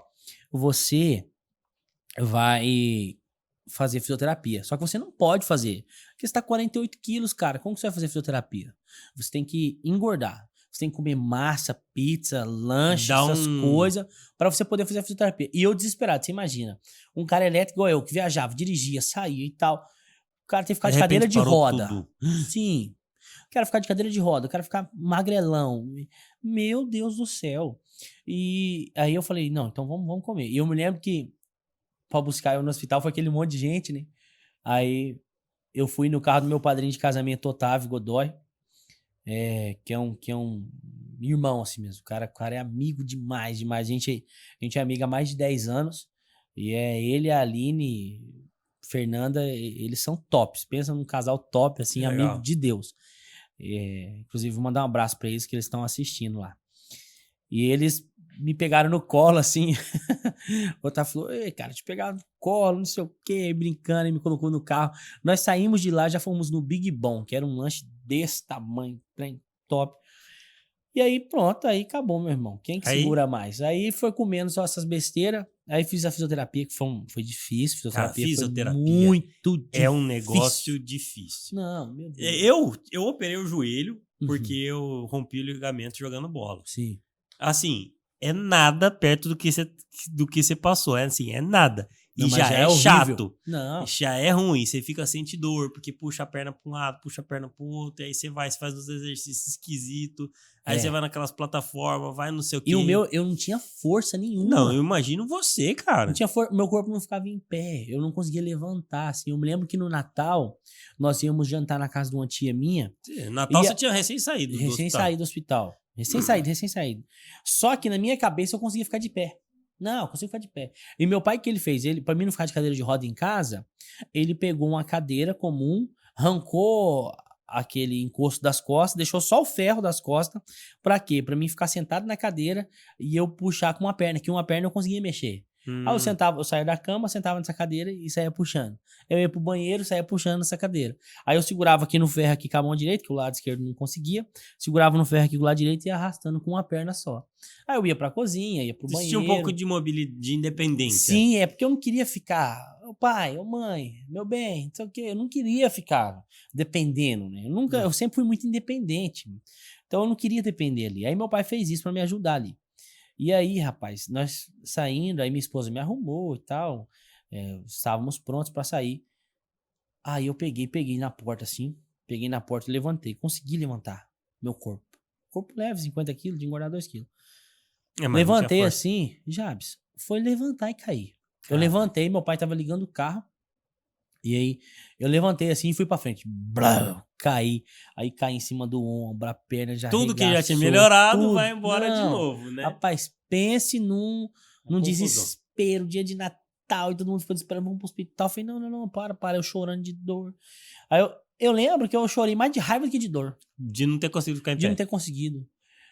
você vai fazer fisioterapia. Só que você não pode fazer. Porque você tá com 48 quilos, cara. Como que você vai fazer fisioterapia? Você tem que engordar. Você tem que comer massa, pizza, lanche, Dá essas um- coisas, pra você poder fazer a fisioterapia. E eu desesperado, você imagina. Um cara elétrico igual eu, que viajava, dirigia, saía e tal. O cara tem que ficar de cadeira de parou roda. tudo. Sim. Quero ficar de cadeira de roda, quero ficar magrelão. Meu Deus do céu. E aí eu falei, não, então vamos comer. E eu me lembro que pra buscar eu no hospital foi aquele monte de gente, né? Aí eu fui no carro do meu padrinho de casamento, Otávio Godoy, que é um irmão assim mesmo. O cara é amigo demais, demais. A gente é amiga há mais de 10 anos. E é ele, a Aline, Fernanda, eles são tops. Pensa num casal top, assim, Que amigo legal. de Deus. Inclusive, vou mandar um abraço pra eles que eles estão assistindo lá. E eles me pegaram no colo, assim. O Otávio falou: ei, cara, te pegaram no colo, não sei o quê, brincando, e me colocou no carro. Nós saímos de lá, já fomos no Big Bom, que era um lanche desse tamanho, trem top. E aí, pronto, aí acabou, meu irmão. Quem que Aí- segura mais? Aí foi comendo só essas besteiras. Aí fiz a fisioterapia, que foi difícil. Cara, Fisioterapia, fisioterapia foi muito difícil. É um negócio difícil. Não, meu Deus. Eu operei o joelho Uhum. porque eu rompi o ligamento jogando bola. Sim. Assim, é nada perto do que você passou. É assim, é nada. E Não, mas já é horrível. chato. Não. Já é ruim. Você fica sente dor, porque puxa a perna pra um lado, puxa a perna pro outro. E aí você faz uns exercícios esquisitos. Aí você vai naquelas plataformas, vai não sei o quê. E o meu, eu não tinha força nenhuma. Não, eu imagino você, cara. Não tinha meu corpo não ficava em pé, eu não conseguia levantar, assim. Eu me lembro que no Natal, nós íamos jantar na casa de uma tia minha. Natal E você tinha recém saído do hospital. Recém-saído do hospital. Recém-saído. Só que na minha cabeça eu conseguia ficar de pé. Não, eu consigo ficar de pé. E meu pai, o que ele fez? Pra mim não ficar de cadeira de roda em casa, ele pegou uma cadeira comum, arrancou aquele encosto das costas, deixou só o ferro das costas. Pra quê? Pra mim ficar sentado na cadeira e eu puxar com uma perna, que uma perna eu conseguia mexer. Aí eu saía da cama, sentava nessa cadeira e saía puxando. Eu ia pro banheiro, saía puxando essa cadeira. Aí eu segurava aqui no ferro aqui com a mão direita, que o lado esquerdo não conseguia. Segurava no ferro aqui com o lado direito e ia arrastando com uma perna só. Aí eu ia pra cozinha, ia pro banheiro. Tinha um pouco de mobilidade, de independência. Sim, é porque eu não queria ficar, ô pai, ô mãe, meu bem, não sei o quê. Eu não queria ficar dependendo, né? Eu sempre fui muito independente. Então eu não queria depender ali. Aí meu pai fez isso pra me ajudar ali. E aí, rapaz, nós saindo, aí minha esposa me arrumou e tal, estávamos prontos pra sair. Aí eu peguei na porta assim, peguei na porta e levantei, consegui levantar meu corpo. Corpo leve, 50 quilos, de engordar 2 quilos. Mas não tinha Levantei força. assim, Jabs, foi levantar e cair. Eu Caraca. levantei, meu pai tava ligando o carro, e aí eu levantei assim e fui pra frente. Blá, caí. Aí caí em cima do ombro, a perna já Tudo que já tinha arregaçou, melhorado vai tudo. embora de Não, novo, né? rapaz, pense num Uma confusão. desespero, dia de Natal, e todo mundo ficou desesperado, vamos pro hospital. Eu falei, não, para, eu chorando de dor. Aí eu lembro que eu chorei mais de raiva do que de dor, De não ter conseguido ficar em de não pé. ter conseguido.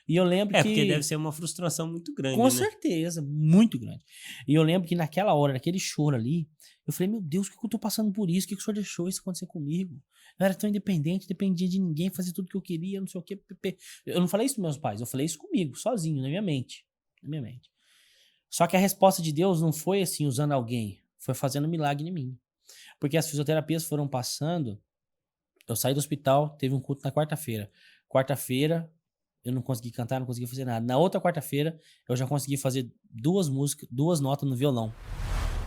E eu lembro Porque deve que, ser uma frustração muito grande, com né? certeza, muito grande. E eu lembro que naquela hora, naquele choro ali, eu falei, meu Deus, por que eu tô passando por isso? Por que o senhor deixou isso acontecer comigo? Eu era tão independente, dependia de ninguém, fazia tudo que eu queria, não sei o quê. Eu não falei isso pros meus pais, eu falei isso comigo, sozinho, na minha mente. Na minha mente. Só que a resposta de Deus não foi assim, usando alguém, foi fazendo milagre em mim. Porque as fisioterapias foram passando, eu saí do hospital, teve um culto na quarta-feira. Quarta-feira, eu não consegui cantar, não consegui fazer nada. Na outra quarta-feira, eu já consegui fazer 2 músicas, 2 notas no violão.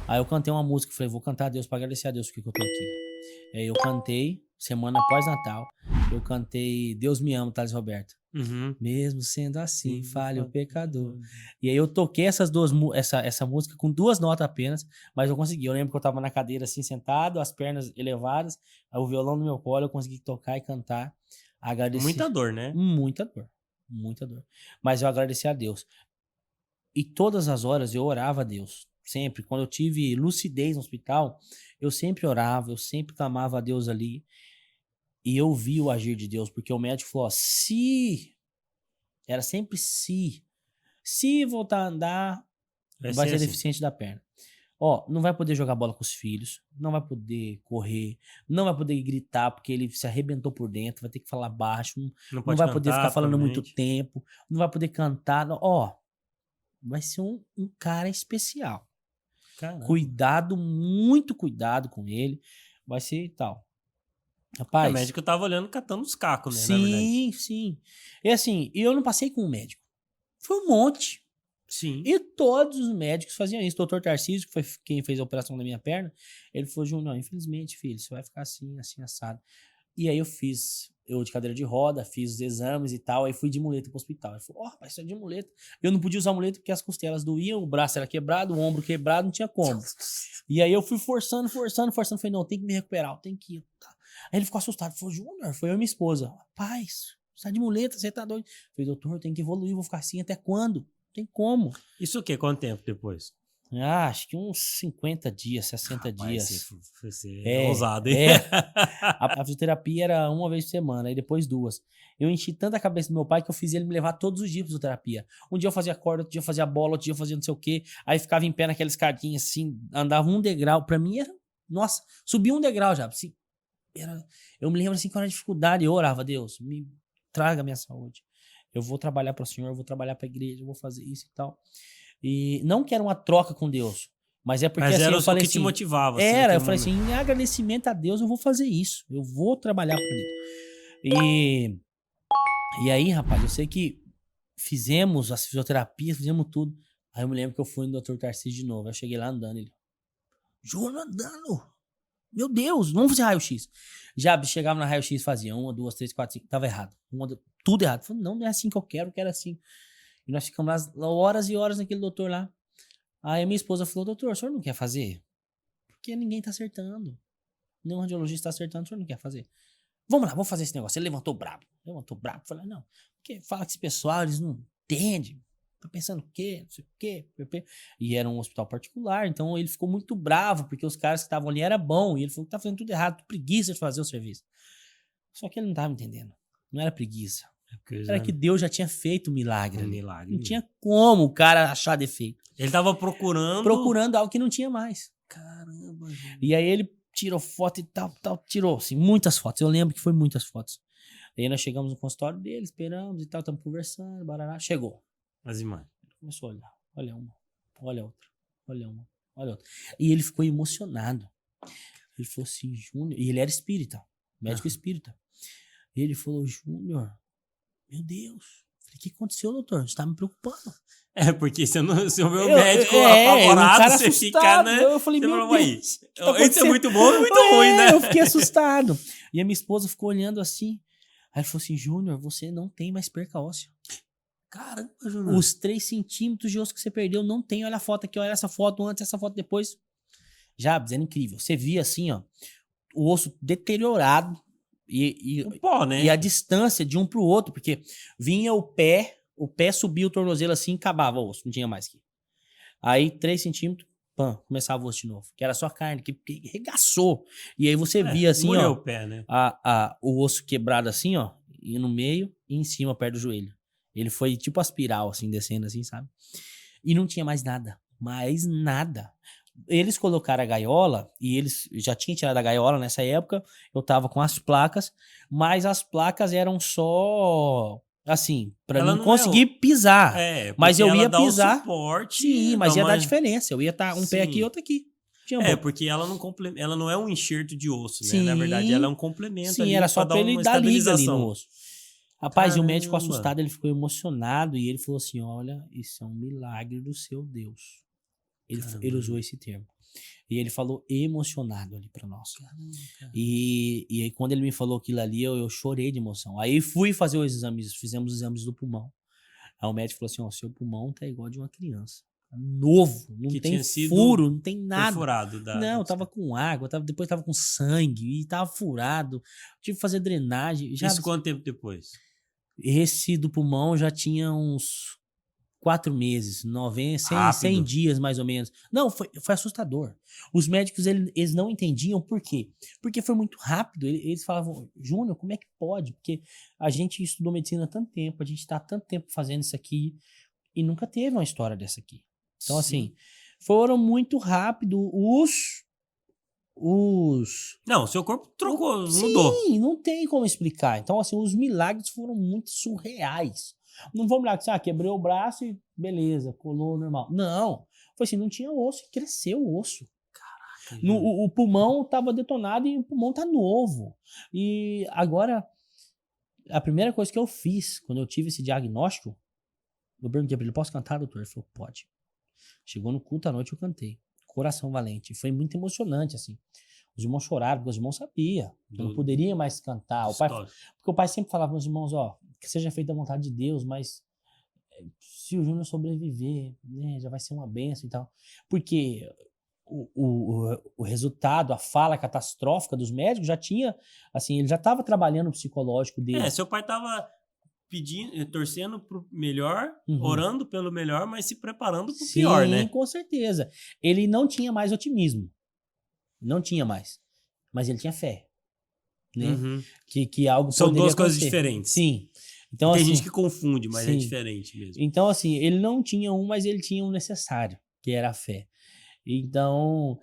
Aí eu cantei uma música, falei, vou cantar a Deus pra agradecer a Deus porque eu tô aqui. Aí eu cantei, semana após Natal, eu cantei Deus Me Ama, Thales Roberto. Uhum. Mesmo sendo assim, Sim, falho falho pecador. E aí eu toquei essa música com 2 notas apenas, mas eu consegui. Eu lembro que eu tava na cadeira assim, sentado, as pernas elevadas, aí o violão no meu colo, eu consegui tocar e cantar. Agradeci. Muita dor, né? Muita dor, muita dor. Mas eu agradeci a Deus. E todas as horas eu orava a Deus. Sempre. Quando eu tive lucidez no hospital, eu sempre orava, eu sempre clamava a Deus ali. E eu vi o agir de Deus, porque o médico falou: ó, se. Era sempre se. Se voltar a andar, Vai vai ser ser assim. deficiente da perna. Ó, não vai poder jogar bola com os filhos, não vai poder correr, não vai poder gritar porque ele se arrebentou por dentro, vai ter que falar baixo, Não não pode vai poder ficar cantar, falando muito provavelmente. tempo, não vai poder cantar. Ó, vai ser um cara especial. Caramba. Cuidado, muito cuidado com ele. Vai ser tal. O Rapaz, médico tava olhando, catando os cacos, né? Na verdade. sim, sim. E assim, eu não passei com um médico. Foi um monte. Sim. E todos os médicos faziam isso. O doutor Tarcísio, que foi quem fez a operação da minha perna, ele falou, Júnior, não, infelizmente, filho, você vai ficar assim, assim, assado. E aí eu de cadeira de roda, fiz os exames e tal, aí fui de muleta pro hospital. Ele falou, ó, rapaz, isso é de muleta. Eu não podia usar muleta porque as costelas doíam, o braço era quebrado, o ombro quebrado, não tinha como. E aí eu fui forçando, falei, não, tem que me recuperar, eu tenho que ir. Tá. Aí ele ficou assustado, falou, Júnior, foi eu e minha esposa. Rapaz, você tá de muleta, você tá doido. Eu falei, doutor, eu tenho que evoluir, vou ficar assim até quando? Não tem como. Isso o quê? Quanto tempo depois? Ah, acho que uns 50 dias, 60 Rapaz, dias. você é É, ousado, hein? A fisioterapia era uma vez por semana, aí depois 2. Eu enchi tanta a cabeça do meu pai que eu fiz ele me levar todos os dias pra fisioterapia. Um dia eu fazia corda, outro dia eu fazia bola, outro dia eu fazia não sei o quê. Aí ficava em pé naquela escadinha assim, andava um degrau. Pra mim era, nossa, subia um degrau já. Assim, eu me lembro assim que era dificuldade, eu orava, Deus, me traga a minha saúde. Eu vou trabalhar para o Senhor, eu vou trabalhar para a igreja, eu vou fazer isso e tal. E não que era uma troca com Deus, mas é porque Mas assim, era eu o falei que te assim, motivava, assim, naquele eu falei momento. assim, em agradecimento a Deus eu vou fazer isso, eu vou trabalhar para Deus. E aí, rapaz, eu sei que fizemos as fisioterapias, fizemos tudo. Aí eu me lembro que eu fui no Dr. Tarcísio de novo, eu cheguei lá andando, ele, Júnior andando, meu Deus, vamos fazer raio-x. Já chegava na raio-x, fazia 1, 2, 3, 4, 5, tava errado. Tudo errado. Falei, não é assim que eu quero assim. E nós ficamos lá horas e horas naquele doutor lá. Aí a minha esposa falou, doutor, o senhor não quer fazer? Porque ninguém tá acertando. Nenhum radiologista tá acertando, o senhor não quer fazer? Vamos lá, vamos fazer esse negócio. Ele levantou brabo. Falei, não, porque fala que esse pessoal, eles não entendem. Tá pensando o quê? Não sei o quê. E era um hospital particular, então ele ficou muito bravo, porque os caras que estavam ali era bom. E ele falou que tá fazendo tudo errado, preguiça de fazer o serviço. Só que ele não tava entendendo. Não era preguiça. Era que Deus já tinha feito o milagre ali. milagre. Não tinha como o cara achar defeito. Ele tava procurando Algo que não tinha mais. Caramba, gente. E aí ele tirou foto e tal, tirou, assim, muitas fotos. Eu lembro que foi muitas fotos. Aí nós chegamos no consultório dele, esperamos e tal, estamos conversando, barará. Chegou. As imagens. Ele começou a olhar. Olha uma, olha outra, olha uma, olha outra. E ele ficou emocionado. Ele falou assim, Júnior, e ele era espírita, médico espírita. E ele falou, Júnior, meu Deus. falei, o que aconteceu, doutor? Você tá me preocupando. Porque se o meu Eu- médico o apavorado, cara você fica, assustado. né? Eu falei, Você meu fala, "Uai, Deus, o que tá isso é acontecendo?" muito bom e muito ruim, né? Eu fiquei assustado. E a minha esposa ficou olhando assim. Aí ela falou assim, Júnior, você não tem mais perca óssea. Caramba, Júnior. Os 3 centímetros de osso que você perdeu não tem. Olha a foto aqui, olha essa foto antes, essa foto depois. Jabs, era incrível. Você via assim, ó, o osso deteriorado e O pó, né? a distância de um pro outro, porque vinha o pé subia o tornozelo assim e acabava o osso, não tinha mais aqui. Aí 3 centímetros, pã, começava o osso de novo, que era só carne, que regaçou. E aí você via assim, molhou ó, o pé, né? o osso quebrado assim, ó, e no meio e em cima, perto do joelho. Ele foi tipo a espiral, assim, descendo assim, sabe? E não tinha mais nada. Mais nada. Eles colocaram a gaiola, e eles já tinham tirado a gaiola nessa época, eu tava com as placas, mas as placas eram só, assim, pra Ela mim não é conseguir pisar. Mas porque eu ela ia dá o pisar. suporte. Sim, mas dá ia dar uma- diferença. Eu ia estar um pé aqui e Sim. outro aqui. Tinha bom. Porque ela não é um enxerto de osso, né? Sim. Na verdade, ela é um complemento Sim, ali era só pra dar pra ele uma dar liga ali no estabilização. osso. Rapaz, e o médico Caramba. assustado, ele ficou emocionado e ele falou assim, olha, isso é um milagre do seu Deus. Ele usou esse termo. E ele falou emocionado ali pra nós. E aí quando ele me falou aquilo ali, eu chorei de emoção. Aí fui fazer os exames, fizemos os exames do pulmão. Aí o médico falou assim, ó, seu pulmão tá igual de uma criança. Tá novo, não Que tem tinha sido furo, não tem nada. Perfurado Não, tava com água, depois tava com sangue e tava furado. Tive que fazer drenagem. Já, Isso quanto tempo depois? esse do pulmão já tinha uns 4 meses, 90, 100 Rápido. dias mais ou menos. Não, foi assustador. Os médicos, eles não entendiam por quê. Porque foi muito rápido. Eles falavam, Júnior, como é que pode? Porque a gente estudou medicina há tanto tempo, a gente está há tanto tempo fazendo isso aqui e nunca teve uma história dessa aqui. Então, assim, foram muito rápido Não, seu corpo trocou, mudou. Sim, não tem como explicar. Então, assim, os milagres foram muito surreais. Não vamos lá que quebrei o braço e beleza, colou normal. Não. Foi assim, não tinha osso e cresceu o osso. Caraca, O pulmão estava detonado e o pulmão tá novo. E agora, a primeira coisa que eu fiz quando eu tive esse diagnóstico, eu perguntei pra ele, posso cantar, doutor? Ele falou, pode. Chegou no culto à noite, eu cantei. Coração Valente. Foi muito emocionante, assim. Os irmãos choraram, porque os irmãos sabiam que eu não poderia mais cantar. Porque o pai sempre falava para os irmãos, ó, que seja feita a vontade de Deus, mas se o Júnior sobreviver, né, já vai ser uma bênção e tal. Porque o resultado, a fala catastrófica dos médicos já tinha, assim, ele já estava trabalhando o psicológico dele. Seu pai tava pedindo, torcendo pro melhor, Uhum. orando pelo melhor, mas se preparando pro Sim, pior, né? com certeza. Ele não tinha mais otimismo. Não tinha mais. Mas ele tinha fé. Né? Uhum. Que algo São poderia duas coisas acontecer. diferentes. Sim. Então, Tem assim, gente que confunde, mas é sim. diferente mesmo. Então, assim, ele não tinha um, mas ele tinha um necessário, que era a fé. Então,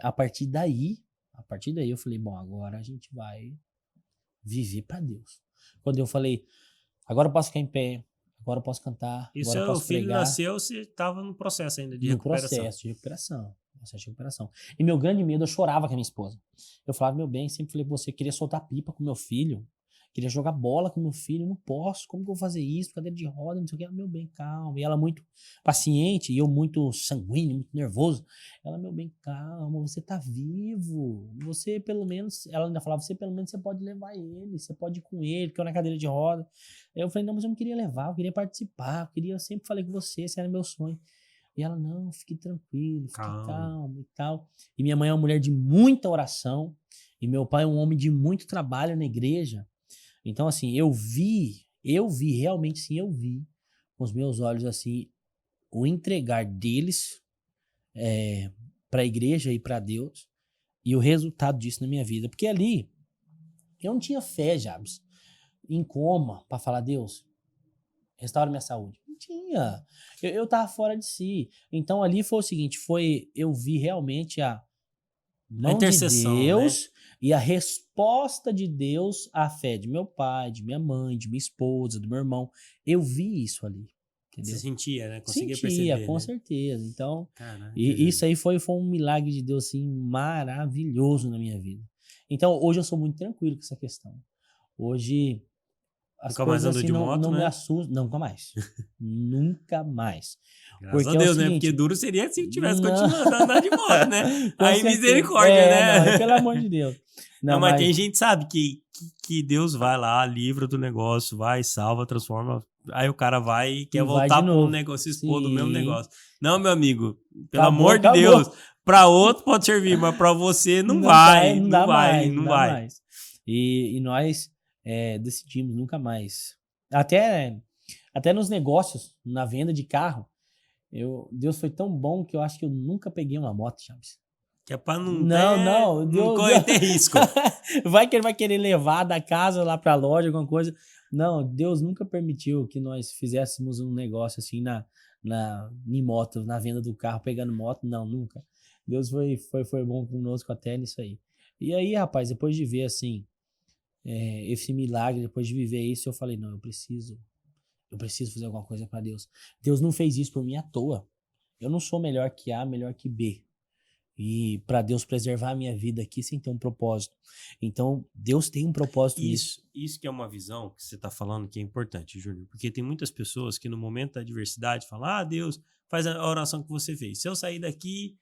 a partir daí eu falei, bom, agora a gente vai viver para Deus. Quando eu falei, agora eu posso ficar em pé, agora eu posso cantar, E agora eu seu posso filho pregar. nasceu, você estava no processo ainda de No recuperação. processo de recuperação. E meu grande medo, eu chorava com a minha esposa. Eu falava, meu bem, sempre falei pra você, queria soltar pipa com meu filho, queria jogar bola com meu filho, não posso, como que eu vou fazer isso? Cadeira de roda, não sei o que. Ela, meu bem, calma. E ela muito paciente, e eu muito sanguíneo, muito nervoso. Ela, meu bem, calma, você tá vivo. Você pelo menos, ela ainda falava, você pelo menos você pode levar ele, você pode ir com ele, porque eu na cadeira de roda. Eu falei, não, mas eu não queria levar, eu queria participar, eu sempre falei com você, esse era meu sonho. E ela, não, fique tranquilo, fique calmo e tal. E minha mãe é uma mulher de muita oração, e meu pai é um homem de muito trabalho na igreja. Então, assim, eu vi realmente, sim, eu vi com os meus olhos, assim, o entregar deles para a igreja e para Deus, e o resultado disso na minha vida. Porque ali, eu não tinha fé, Jabs, em coma, para falar, Deus, restaura minha saúde. Não tinha. Eu tava fora de si. Então, ali foi o seguinte, eu vi realmente a mão de Deus, né? E a resposta de Deus à fé de meu pai, de minha mãe, de minha esposa, do meu irmão. Eu vi isso ali. Entendeu? Você sentia, né? Conseguia Sentia, perceber, com né? certeza. Então, Caraca, isso aí foi um milagre de Deus, assim, maravilhoso na minha vida. Então, hoje eu sou muito tranquilo com essa questão. Hoje, as Nunca mais coisas andou assim de não, moto, não me né? assustam. Nunca mais. Nunca mais. Graças Porque a é o Deus, né? seguinte, Porque duro seria se tivesse não, continuando a andar de moto, né? com Aí certeza. misericórdia, Não, aí, pelo né? amor de Deus. Não, Não, mas tem mas gente, sabe, que Deus vai lá, livra do negócio, vai, salva, transforma. Aí o cara vai e quer e vai de voltar para um novo. negócio, se expor do mesmo Sim. negócio. Não, meu amigo, pelo Acabou, amor de Deus, acabou. para outro pode servir, mas para você não Não vai, vai, não não dá vai, mais, não não dá vai. mais. E nós decidimos nunca mais. Até nos negócios, na venda de carro, Deus foi tão bom que eu acho que eu nunca peguei uma moto, Chaves. Que é para não Não, ter, não, não Deus, ter risco. vai que ele vai querer levar da casa lá pra loja, alguma coisa. Não, Deus nunca permitiu que nós fizéssemos um negócio assim em moto, na venda do carro, pegando moto. Não, nunca. Deus foi bom conosco até nisso aí. E aí, rapaz, depois de ver assim, esse milagre, depois de viver isso, eu falei, não, eu preciso fazer alguma coisa pra Deus. Deus não fez isso por mim à toa. Eu não sou melhor que A, melhor que B. E para Deus preservar a minha vida aqui sem ter um propósito. Então, Deus tem um propósito nisso. Isso que é uma visão que você está falando que é importante, Júnior. Porque tem muitas pessoas que no momento da adversidade falam, Deus, faz a oração que você fez. Se eu sair daqui,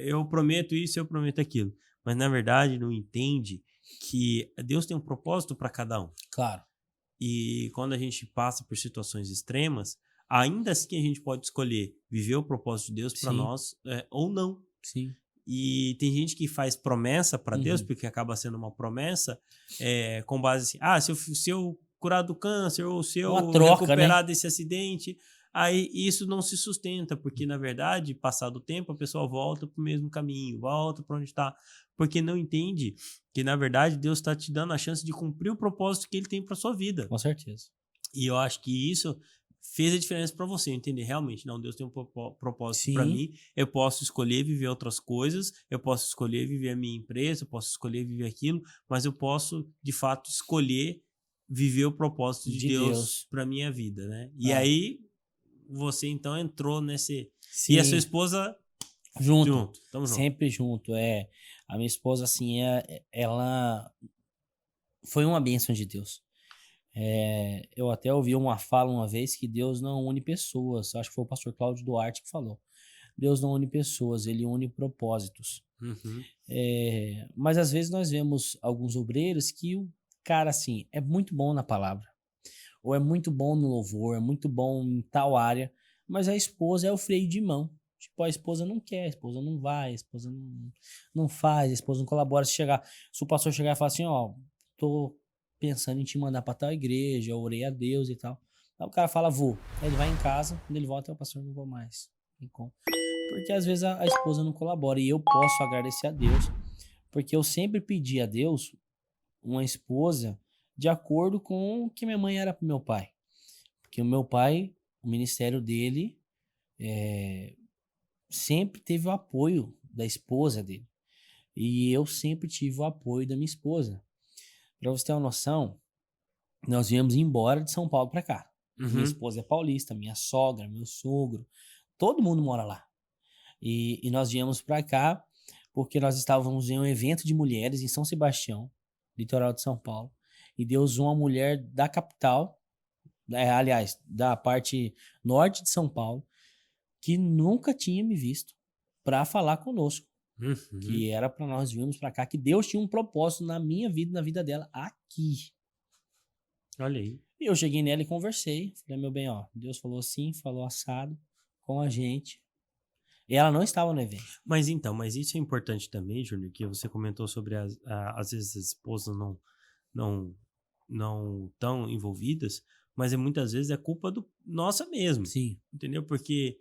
eu prometo isso, eu prometo aquilo. Mas, na verdade, não entende que Deus tem um propósito para cada um. Claro. E quando a gente passa por situações extremas, ainda assim a gente pode escolher viver o propósito de Deus para Sim. nós ou não. Sim. E tem gente que faz promessa para Deus, porque acaba sendo uma promessa com base assim, se eu curar do câncer ou se eu Uma troca, recuperar né? desse acidente, aí isso não se sustenta, porque na verdade, passado o tempo, a pessoa volta para o mesmo caminho, volta para onde está, porque não entende que na verdade Deus está te dando a chance de cumprir o propósito que ele tem para sua vida. Com certeza. E eu acho que isso fez a diferença para você entender realmente, não, Deus tem um propósito para Sim. mim, eu posso escolher viver outras coisas, eu posso escolher viver a minha empresa, eu posso escolher viver aquilo, mas eu posso de fato escolher viver o propósito de Deus para minha vida, né? E aí você então entrou nesse Sim. e a sua esposa junto. Tamo junto. Sempre junto. A minha esposa assim, ela foi uma bênção de Deus. Eu até ouvi uma fala uma vez que Deus não une pessoas. Acho que foi o pastor Cláudio Duarte que falou. Deus não une pessoas, ele une propósitos. Mas às vezes nós vemos alguns obreiros que o cara assim é muito bom na palavra, ou é muito bom no louvor, é muito bom em tal área, mas a esposa é o freio de mão. Tipo, a esposa não quer, a esposa não vai, a esposa não faz, a esposa não colabora. Se o pastor chegar e falar assim, tô pensando em te mandar pra tal igreja, eu orei a Deus e tal. Aí o cara fala, vou. Aí ele vai em casa, quando ele volta, o pastor, não vou mais. Porque às vezes a esposa não colabora. E eu posso agradecer a Deus, porque eu sempre pedi a Deus uma esposa de acordo com o que minha mãe era pro meu pai. Porque o meu pai, o ministério dele, sempre teve o apoio da esposa dele. E eu sempre tive o apoio da minha esposa. Pra você ter uma noção, nós viemos embora de São Paulo pra cá. Minha esposa é paulista, minha sogra, meu sogro, todo mundo mora lá. E nós viemos pra cá porque nós estávamos em um evento de mulheres em São Sebastião, litoral de São Paulo. E Deus usou uma mulher da capital, aliás, da parte norte de São Paulo, que nunca tinha me visto, pra falar conosco. Que era pra nós virmos pra cá, que Deus tinha um propósito na minha vida, na vida dela, aqui. Olha aí. E eu cheguei nela e conversei. Falei, meu bem, Deus falou assim, falou assado com a gente. E ela não estava no evento. Mas isso é importante também, Júnior, que você comentou sobre às vezes as esposas não tão envolvidas, mas muitas vezes é culpa nossa mesmo. Sim. Entendeu? Porque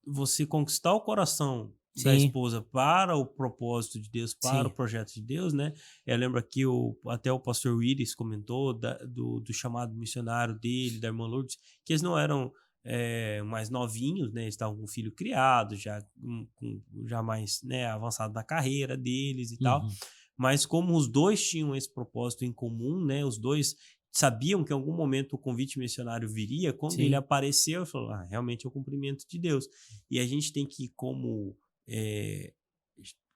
você conquistar o coração da Sim. esposa para o propósito de Deus, para Sim. o projeto de Deus, né? Eu lembro que até o pastor Willis comentou do chamado missionário dele, da irmã Lourdes, que eles não eram mais novinhos, né? Eles estavam com um filho criado, já mais, né, avançado na carreira deles e tal. Mas como os dois tinham esse propósito em comum, né? Os dois sabiam que em algum momento o convite missionário viria. Quando Sim. ele apareceu, eu falei, realmente é o cumprimento de Deus. E a gente tem que, como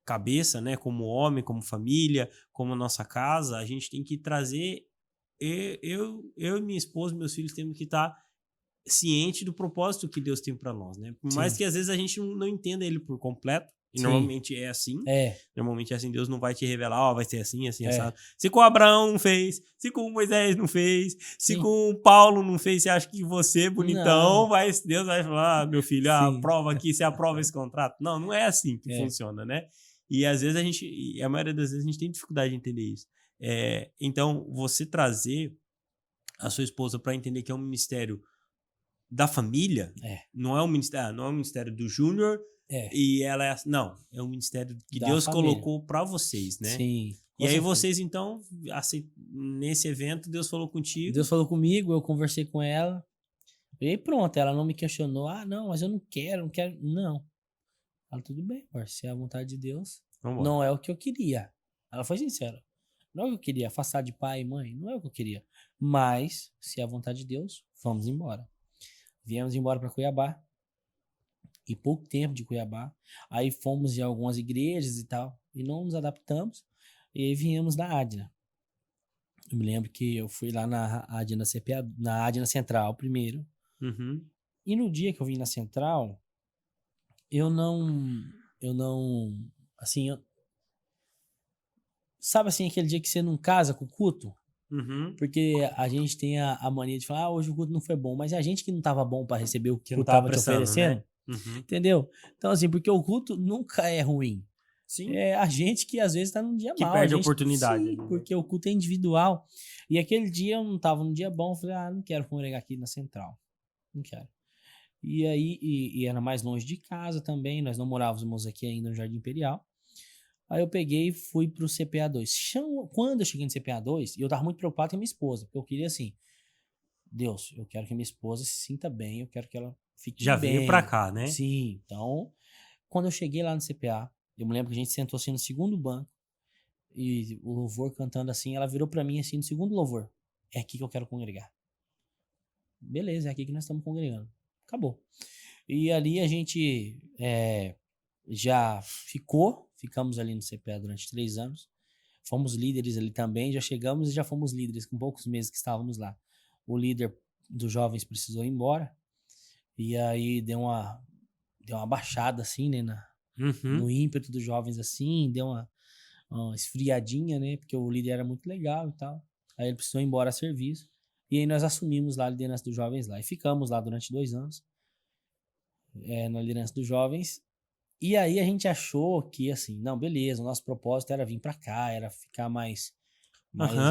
cabeça, né? Como homem, como família, como nossa casa, a gente tem que trazer eu e minha esposa, meus filhos, temos que estar ciente do propósito que Deus tem para nós, né? Por mais que às vezes a gente não entenda ele por completo, e normalmente é assim. Normalmente é assim, Deus não vai te revelar, ó, vai ser assim, assim, assado. Se com Abraão não fez, se com Moisés não fez, se com Paulo não fez, você acha que você, bonitão, Deus vai falar, meu filho, aprova aqui, você aprova esse contrato. Não, não é assim que funciona, né? E às vezes a maioria das vezes a gente tem dificuldade de entender isso. Então, você trazer a sua esposa para entender que é um ministério da família, não é um ministério do Júnior, e ela é... Não, é um ministério que Deus colocou para vocês, né? Sim. E aí vocês, então, nesse evento, Deus falou contigo? Deus falou comigo, eu conversei com ela, e pronto, ela não me questionou, não, mas eu não quero. Não. Ela, tudo bem, amor, se é a vontade de Deus, não é o que eu queria. Ela foi sincera. Não é o que eu queria, afastar de pai e mãe, não é o que eu queria. Mas, se é a vontade de Deus, vamos embora. Viemos embora para Cuiabá. E pouco tempo de Cuiabá. Aí fomos em algumas igrejas e tal. E não nos adaptamos. E aí viemos na Adna. Eu me lembro que eu fui lá na Adna CPA, na Adna Central primeiro. Uhum. E no dia que eu vim na Central, eu não, assim, sabe assim, aquele dia que você não casa com o culto? Uhum. Porque a gente tem a mania de falar, hoje o culto não foi bom, mas é a gente que não estava bom para receber o que o culto estava te oferecendo. Né? Uhum. Entendeu? Então, assim, porque o culto nunca é ruim. Sim. É a gente que às vezes está num dia que mal. perde a oportunidade. Sim, porque o culto é individual. E aquele dia eu não estava num dia bom, eu falei, não quero congregar aqui na Central. Não quero. E aí, e era mais longe de casa também, nós não morávamos aqui ainda no Jardim Imperial. Aí eu peguei e fui pro CPA2. Quando eu cheguei no CPA2, eu tava muito preocupado com a minha esposa, porque eu queria assim, Deus, eu quero que a minha esposa se sinta bem, eu quero que ela fique já bem. veio pra cá, né? Sim, então, quando eu cheguei lá no CPA, eu me lembro que a gente sentou assim no segundo banco, e o louvor cantando assim, ela virou pra mim assim no segundo louvor, é aqui que eu quero congregar. Beleza, é aqui que nós estamos congregando. Acabou. E ali a gente já ficamos ali no CPA durante 3 anos. Fomos líderes ali também, já chegamos e já fomos líderes com poucos meses que estávamos lá. O líder dos jovens precisou ir embora. E aí deu uma baixada assim, né, no ímpeto dos jovens assim, deu uma esfriadinha, né, porque o líder era muito legal e tal. Aí ele precisou ir embora a serviço. E aí nós assumimos lá a liderança dos jovens lá. E ficamos lá durante 2 anos. Na liderança dos jovens. E aí a gente achou que, assim, não, beleza, o nosso propósito era vir pra cá, era ficar mais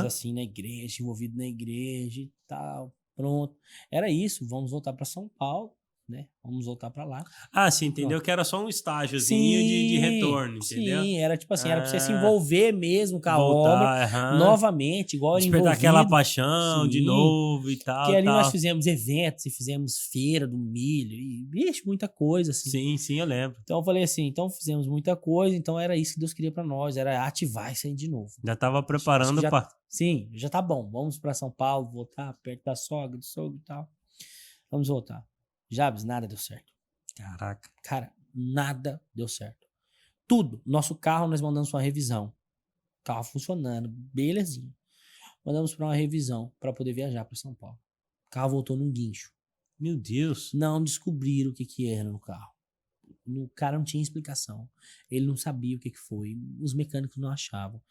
assim, na igreja, envolvido na igreja e tal. Pronto. Era isso, vamos voltar pra São Paulo, né? Vamos voltar pra lá. Você entendeu que era só um estágiozinho de retorno, entendeu? Sim, era tipo assim, era pra você se envolver mesmo com a obra, novamente, igual era envolvido. Despertar aquela paixão de novo e tal. Porque ali nós fizemos eventos e fizemos feira do milho e, bicho, muita coisa, assim. Sim, eu lembro. Então eu falei assim, então fizemos muita coisa, então era isso que Deus queria pra nós, era ativar isso aí de novo. Já tava preparando pra... Sim, já tá bom, vamos pra São Paulo, voltar perto da sogra, do sogro e tal. Vamos voltar. Jabes, nada deu certo. Caraca. Cara, nada deu certo. Tudo. Nosso carro, nós mandamos pra uma revisão. Carro funcionando, belezinha. Mandamos pra uma revisão pra poder viajar pra São Paulo. O carro voltou num guincho. Meu Deus. Não descobriram o que era no carro. O cara não tinha explicação. Ele não sabia o que foi. Os mecânicos não achavam.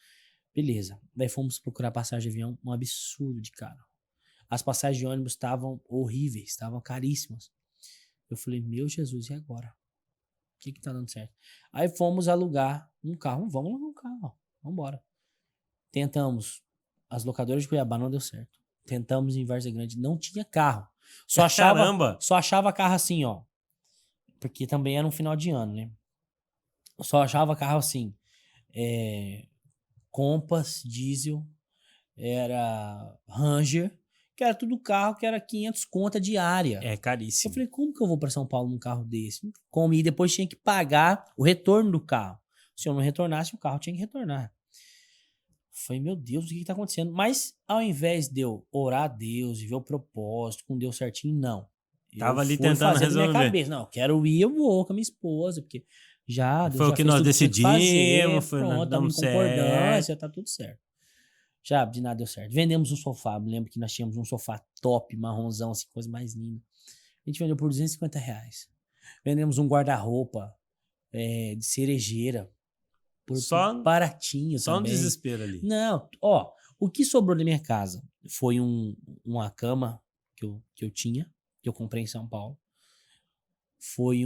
Beleza. Daí fomos procurar passagem de avião. Um absurdo de caro. As passagens de ônibus estavam horríveis. Estavam caríssimas. Eu falei, meu Jesus, e agora? O que tá dando certo? Aí fomos alugar um carro. Vamos alugar um carro. Vamos embora. Tentamos. As locadoras de Cuiabá não deu certo. Tentamos em Várzea Grande. Não tinha carro. Só achava carro assim, ó. Porque também era um final de ano, né? Só achava carro assim. Compass, diesel. Era Ranger. Que era tudo carro que era 500 conta diária. É caríssimo. Eu falei, como que eu vou para São Paulo num carro desse? Como? E depois tinha que pagar o retorno do carro. Se eu não retornasse, o carro tinha que retornar. Eu falei, meu Deus, o que tá acontecendo? Mas ao invés de eu orar a Deus e ver o propósito com Deus certinho, não. Tava ali tentando resolver. Minha cabeça. Não, eu quero ir, eu vou com a minha esposa, porque Deus foi o que nós decidimos, pronto, estamos em concordância, tá tudo certo. Já, de nada deu certo. Vendemos um sofá. Me lembro que nós tínhamos um sofá top, marronzão, assim, coisa mais linda. A gente vendeu por R$ 250. Vendemos um guarda-roupa de cerejeira por Só, baratinho só um também. desespero ali. Não, ó, o que sobrou da minha casa foi uma cama que eu tinha, que eu comprei em São Paulo. Foi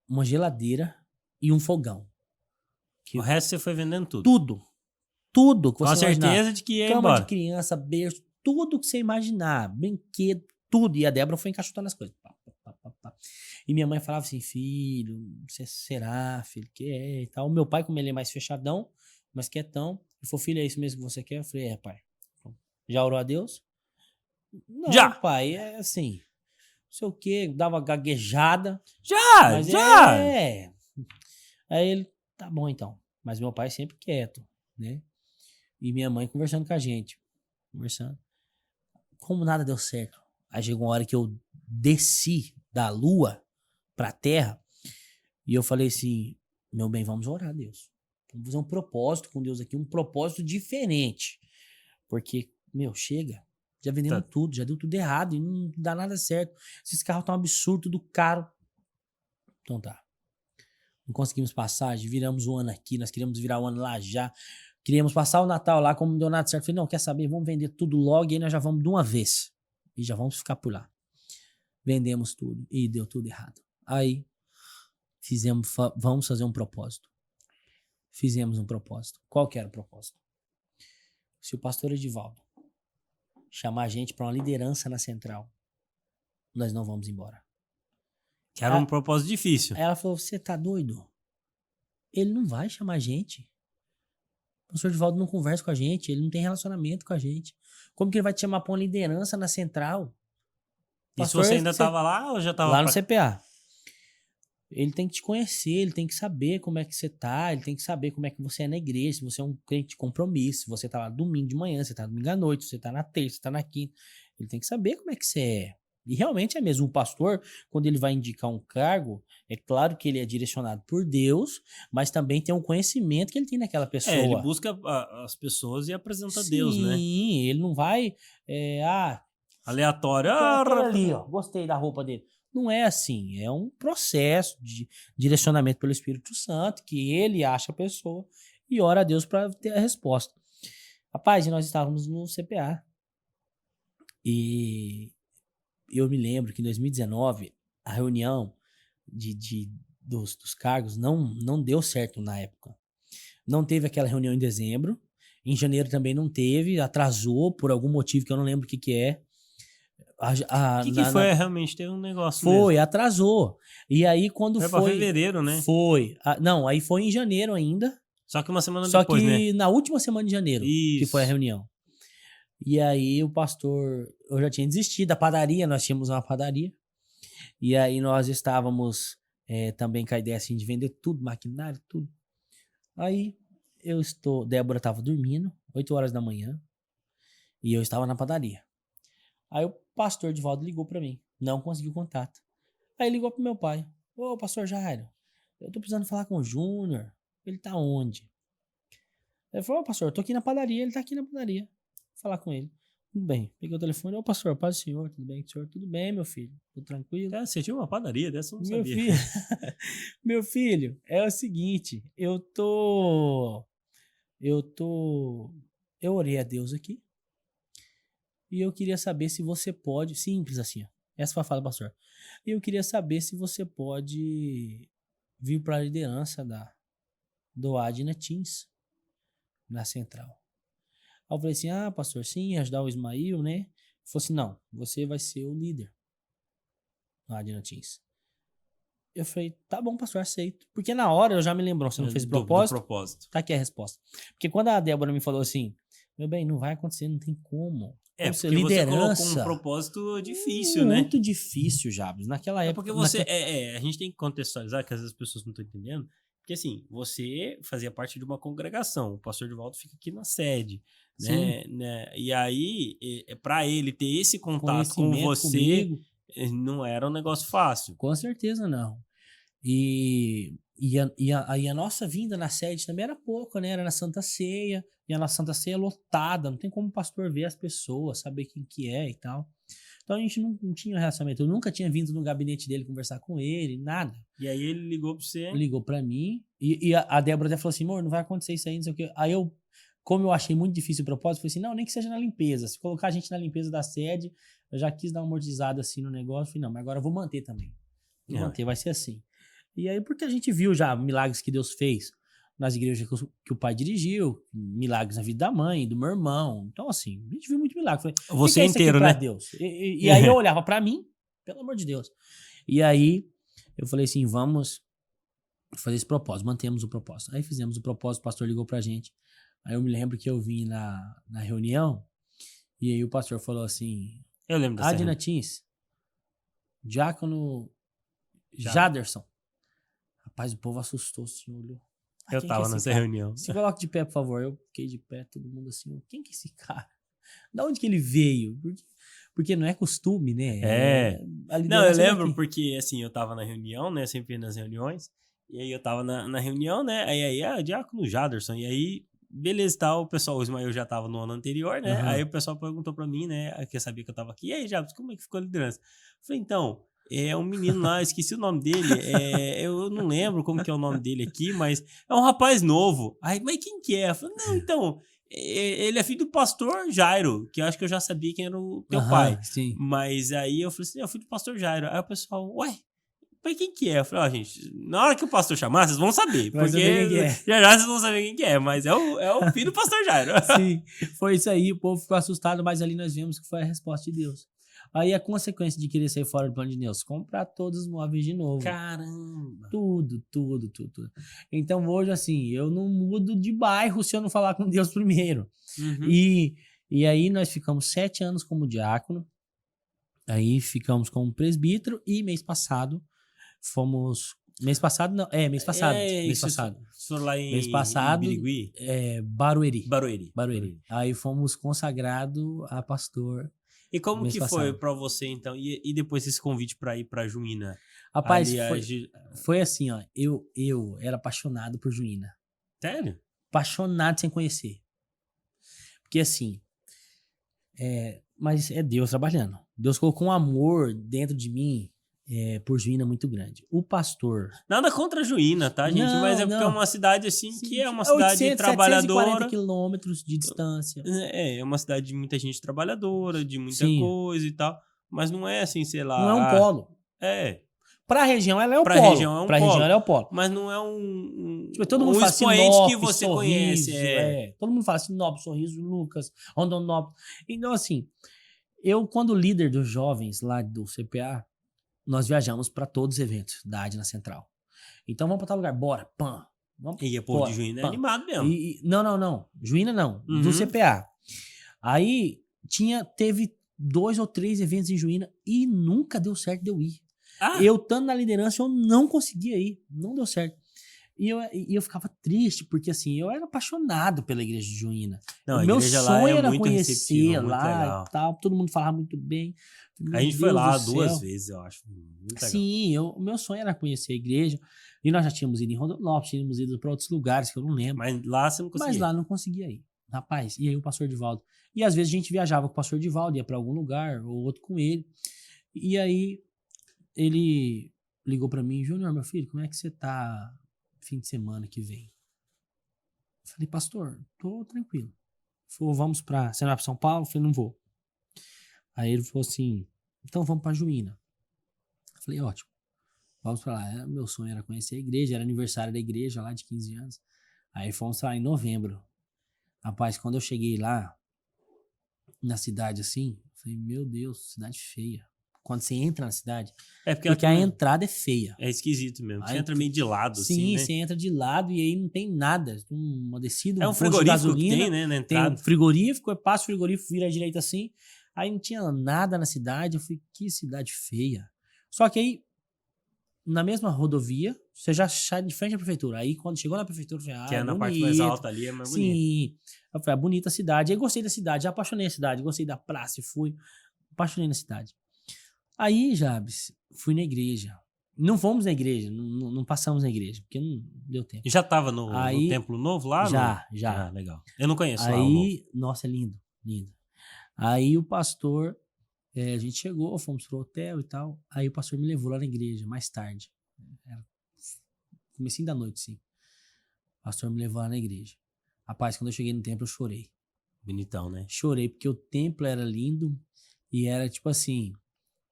uma geladeira e um fogão. O resto você foi vendendo tudo. Tudo que Com você a certeza imaginar. de que ia Cama embora. de criança, berço, tudo que você imaginar. Brinquedo, tudo. E a Débora foi encaixotando as coisas. Pá, pá, pá, pá. E minha mãe falava assim, filho, você será, filho, que é e tal. O meu pai, como ele é mais fechadão, mais quietão, ele falou, filho, é isso mesmo que você quer? Eu falei, pai. Já orou a Deus? Não, Já! pai, é assim, não sei o quê, dava gaguejada. Já! Mas Já! Aí ele, tá bom então. Mas meu pai sempre quieto, né? E minha mãe conversando com a gente. Conversando. Como nada deu certo. Aí chegou uma hora que eu desci da lua pra terra e eu falei assim, meu bem, vamos orar a Deus. Vamos fazer um propósito com Deus aqui, um propósito diferente. Porque, meu, chega. Já vendemos tudo, já deu tudo errado e não dá nada certo. Esses carros estão absurdos, tudo caro. Então tá. Não conseguimos passagem, viramos o ano aqui, nós queríamos virar o ano lá já. Queríamos passar o Natal lá, como não deu nada certo. Falei, não, quer saber? Vamos vender tudo logo e aí nós já vamos de uma vez. E já vamos ficar por lá. Vendemos tudo e deu tudo errado. Aí, vamos fazer um propósito. Fizemos um propósito. Qual que era o propósito? Se o pastor Edivaldo chamar a gente para uma liderança na central, nós não vamos embora. Que era um propósito difícil. Aí ela falou, você tá doido? Ele não vai chamar a gente. O pastor Edivaldo não conversa com a gente, ele não tem relacionamento com a gente. Como que ele vai te chamar pra uma liderança na central? E se você ainda tava lá ou já tava lá no CPA? Ele tem que te conhecer, ele tem que saber como é que você tá, ele tem que saber como é que você é na igreja, se você é um crente de compromisso, se você tá lá domingo de manhã, se você tá domingo à noite, se você tá na terça, se você tá na quinta. Ele tem que saber como é que você é. E realmente é mesmo. O pastor, quando ele vai indicar um cargo, é claro que ele é direcionado por Deus, mas também tem um conhecimento que ele tem naquela pessoa. Ele busca as pessoas e apresenta Deus, né? Sim, ele não vai... aleatório. Ali, ó, gostei da roupa dele. Não é assim, é um processo de direcionamento pelo Espírito Santo, que ele acha a pessoa e ora a Deus para ter a resposta. Rapaz, nós estávamos no CPA. E eu me lembro que em 2019, a reunião dos cargos não deu certo na época. Não teve aquela reunião em dezembro. Em janeiro também não teve, atrasou por algum motivo que eu não lembro o que é. O que foi? Realmente teve um negócio Foi, mesmo. atrasou. E aí quando foi... Foi pra fevereiro, né? Foi. Não, aí foi em janeiro ainda. Só que uma semana depois, né? Só que na última semana de janeiro que foi a reunião. E aí o pastor... Eu já tinha desistido da padaria, nós tínhamos uma padaria. E aí nós estávamos também com a ideia assim de vender tudo, maquinário, tudo. Aí Débora estava dormindo, 8 horas da manhã. E eu estava na padaria. Aí o pastor Edivaldo ligou pra mim. Não conseguiu contato. Aí ligou pro meu pai. Ô, pastor Jairo, eu tô precisando falar com o Júnior. Ele tá onde? Ele falou, ô, pastor, eu tô aqui na padaria. Ele tá aqui na padaria. Vou falar com ele. Tudo bem. Peguei o telefone. Ô, pastor, paz do senhor. Tudo bem? Senhor, tudo bem, meu filho? Tudo tranquilo? Você tinha uma padaria dessa? Eu não meu sabia. Filho, meu filho, é o seguinte. Eu orei a Deus aqui. E eu queria saber se você pode... Simples assim, ó. Essa foi a fala do pastor. E eu queria saber se você pode vir para a liderança do Adna Teams na central. Aí eu falei assim, pastor, sim, ajudar o Ismael, né? Ele falou assim, não, você vai ser o líder no Adna Teams. Eu falei, tá bom, pastor, aceito. Porque na hora eu já me lembrou, você não fez propósito? Do propósito. Tá aqui a resposta. Porque quando a Débora me falou assim, meu bem, não vai acontecer, não tem como. Porque liderança, você colocou um propósito difícil, né? Muito difícil, Jabes. Naquela época... Porque você... a gente tem que contextualizar, que às vezes as pessoas não estão entendendo. Porque assim, você fazia parte de uma congregação. O pastor Edivaldo fica aqui na sede. Né? E aí, para ele ter esse contato com você, comigo, não era um negócio fácil. Com certeza não. E Aí a nossa vinda na sede também era pouco, né? Era na Santa Ceia. E a Santa Ceia lotada. Não tem como o pastor ver as pessoas, saber quem que é e tal. Então a gente não tinha relacionamento. Eu nunca tinha vindo no gabinete dele conversar com ele, nada. E aí ele ligou pra você. Ligou pra mim. E a Débora até falou assim, amor, não vai acontecer isso aí, não sei o quê. Aí eu, como eu achei muito difícil o propósito, falei assim, não, nem que seja na limpeza. Se colocar a gente na limpeza da sede, eu já quis dar uma amortizada assim no negócio. Falei, não, mas agora eu vou manter também. Vou manter, vai ser assim. E aí, porque a gente viu já milagres que Deus fez nas igrejas que o pai dirigiu, milagres na vida da mãe, do meu irmão. Então, assim, a gente viu muito milagre. Falei, você que é inteiro, né? Deus? E aí eu olhava pra mim, pelo amor de Deus. E aí eu falei assim, vamos fazer esse propósito, mantemos o propósito. Aí fizemos o propósito, o pastor ligou pra gente. Aí eu me lembro que eu vim na reunião e aí o pastor falou assim, eu lembro dessa Adina Tins, diácono Jaderson. Rapaz, o povo assustou, assim, olhou. Eu tava nessa reunião. Se coloca de pé, por favor. Eu fiquei de pé, todo mundo assim, quem que é esse cara? Da onde que ele veio? Porque não é costume, né? Não, eu lembro porque, assim, eu tava na reunião, né? Sempre ia nas reuniões. E aí eu tava na reunião, né? Aí diácono Jaderson. E aí, beleza, tal. O pessoal, o Ismael já tava no ano anterior, né? Aí o pessoal perguntou pra mim, né? Que sabia que eu tava aqui. E aí, Jabs, como é que ficou a liderança? Eu falei, então... É um menino lá, esqueci o nome dele. Eu não lembro como que é o nome dele aqui, mas é um rapaz novo. Aí, mas quem que é? Eu falei, não, então, ele é filho do pastor Jairo, que eu acho que eu já sabia quem era o teu pai. Sim. Mas aí eu falei assim, é o filho do pastor Jairo. Aí o pessoal, ué, mas quem que é? Eu falei, gente, na hora que o pastor chamar, vocês vão saber. Porque já vocês vão saber quem que é, mas é o filho do pastor Jairo. Sim, foi isso aí, o povo ficou assustado, mas ali nós vimos que foi a resposta de Deus. Aí a consequência de querer sair fora do plano de Deus, comprar todos os móveis de novo. Caramba! Tudo. Então hoje, assim, eu não mudo de bairro se eu não falar com Deus primeiro. E aí nós ficamos 7 anos como diácono, aí ficamos como presbítero e mês passado fomos... Mês passado. Mês passado. Foram lá em mês passado, Birigui? Barueri. Barueri. Aí fomos consagrados a pastor. E como que foi pra você, então? E depois esse convite pra ir pra Juína? Rapaz, foi assim, ó. Eu era apaixonado por Juína. Sério? Apaixonado sem conhecer. Porque assim, mas é Deus trabalhando. Deus colocou um amor dentro de mim por Juína muito grande. O pastor... Nada contra Juína, tá, gente? Mas porque é uma cidade, assim, Sim, que é uma cidade trabalhadora. 740 quilômetros de distância. É uma cidade de muita gente trabalhadora, de muita coisa e tal. Mas não é assim, sei lá... Não é um polo. Pra região, ela é o polo. Pra região, ela é o polo. Mas não é um todo mundo fala expoente Sinop, que você Sorriso, conhece. Todo mundo fala Sinop, Sorriso, Lucas, Rondonópolis. Então, assim, eu, quando líder dos jovens lá do CPA, nós viajamos para todos os eventos da Adina Central. Então, vamos para tal lugar, bora, pã. E o povo de Juína é animado mesmo. Não. Juína não, do CPA. Aí, teve 2 ou 3 eventos em Juína e nunca deu certo de eu ir. Eu, estando na liderança, eu não conseguia ir. Não deu certo. E eu ficava triste, porque assim, eu era apaixonado pela igreja de Juína. Não, o meu sonho era conhecer lá e tal. Todo mundo falava muito bem. A gente foi lá 2 vezes, eu acho. Muito legal. Sim, o meu sonho era conhecer a igreja. E nós já tínhamos ido em Rondonópolis, tínhamos ido para outros lugares que eu não lembro. Mas lá você não conseguia. Mas lá não conseguia ir. Rapaz, e aí o pastor Divaldo. E às vezes a gente viajava com o pastor Divaldo, ia para algum lugar, ou outro com ele. E aí ele ligou para mim, Júnior, meu filho, como é que você tá fim de semana que vem? Eu falei, pastor, tô tranquilo. Ele falou, vamos pra... Você não vai pra São Paulo? Eu falei, não vou. Aí ele falou assim, então vamos pra Juína. Eu falei, ótimo. Vamos pra lá. Meu sonho era conhecer a igreja, era aniversário da igreja lá de 15 anos. Aí fomos lá em novembro. Rapaz, quando eu cheguei lá, na cidade assim, eu falei, meu Deus, cidade feia. Quando você entra na cidade, porque a entrada é feia. É esquisito mesmo. Você entra meio de lado, assim, sim, né? você entra de lado e aí não tem nada. Uma descida, um frigorífico que tem, né, na entrada. Tem um frigorífico, eu passo o frigorífico, vira à direita assim. Aí não tinha nada na cidade. Eu falei, que cidade feia. Só que aí, na mesma rodovia, você já sai de frente à prefeitura. Aí quando chegou na prefeitura, eu falei, que é na parte mais alta ali, é mais bonito. Sim. Eu falei, bonita a cidade. Aí gostei da cidade, já apaixonei a cidade, gostei da praça e fui. Apaixonei na cidade. Aí, Jabes, fui na igreja. Não fomos na igreja, não passamos na igreja, porque não deu tempo. E já tava no Aí, Templo Novo lá? já. Ah, legal. Eu não conheço lá o Novo. Aí, nossa, é lindo, lindo. Aí o pastor, a gente chegou, fomos pro hotel e tal. Aí o pastor me levou lá na igreja, mais tarde. Era comecinho da noite, sim. O pastor me levou lá na igreja. Rapaz, quando eu cheguei no templo, eu chorei. Bonitão, né? Chorei, porque o templo era lindo e era tipo assim,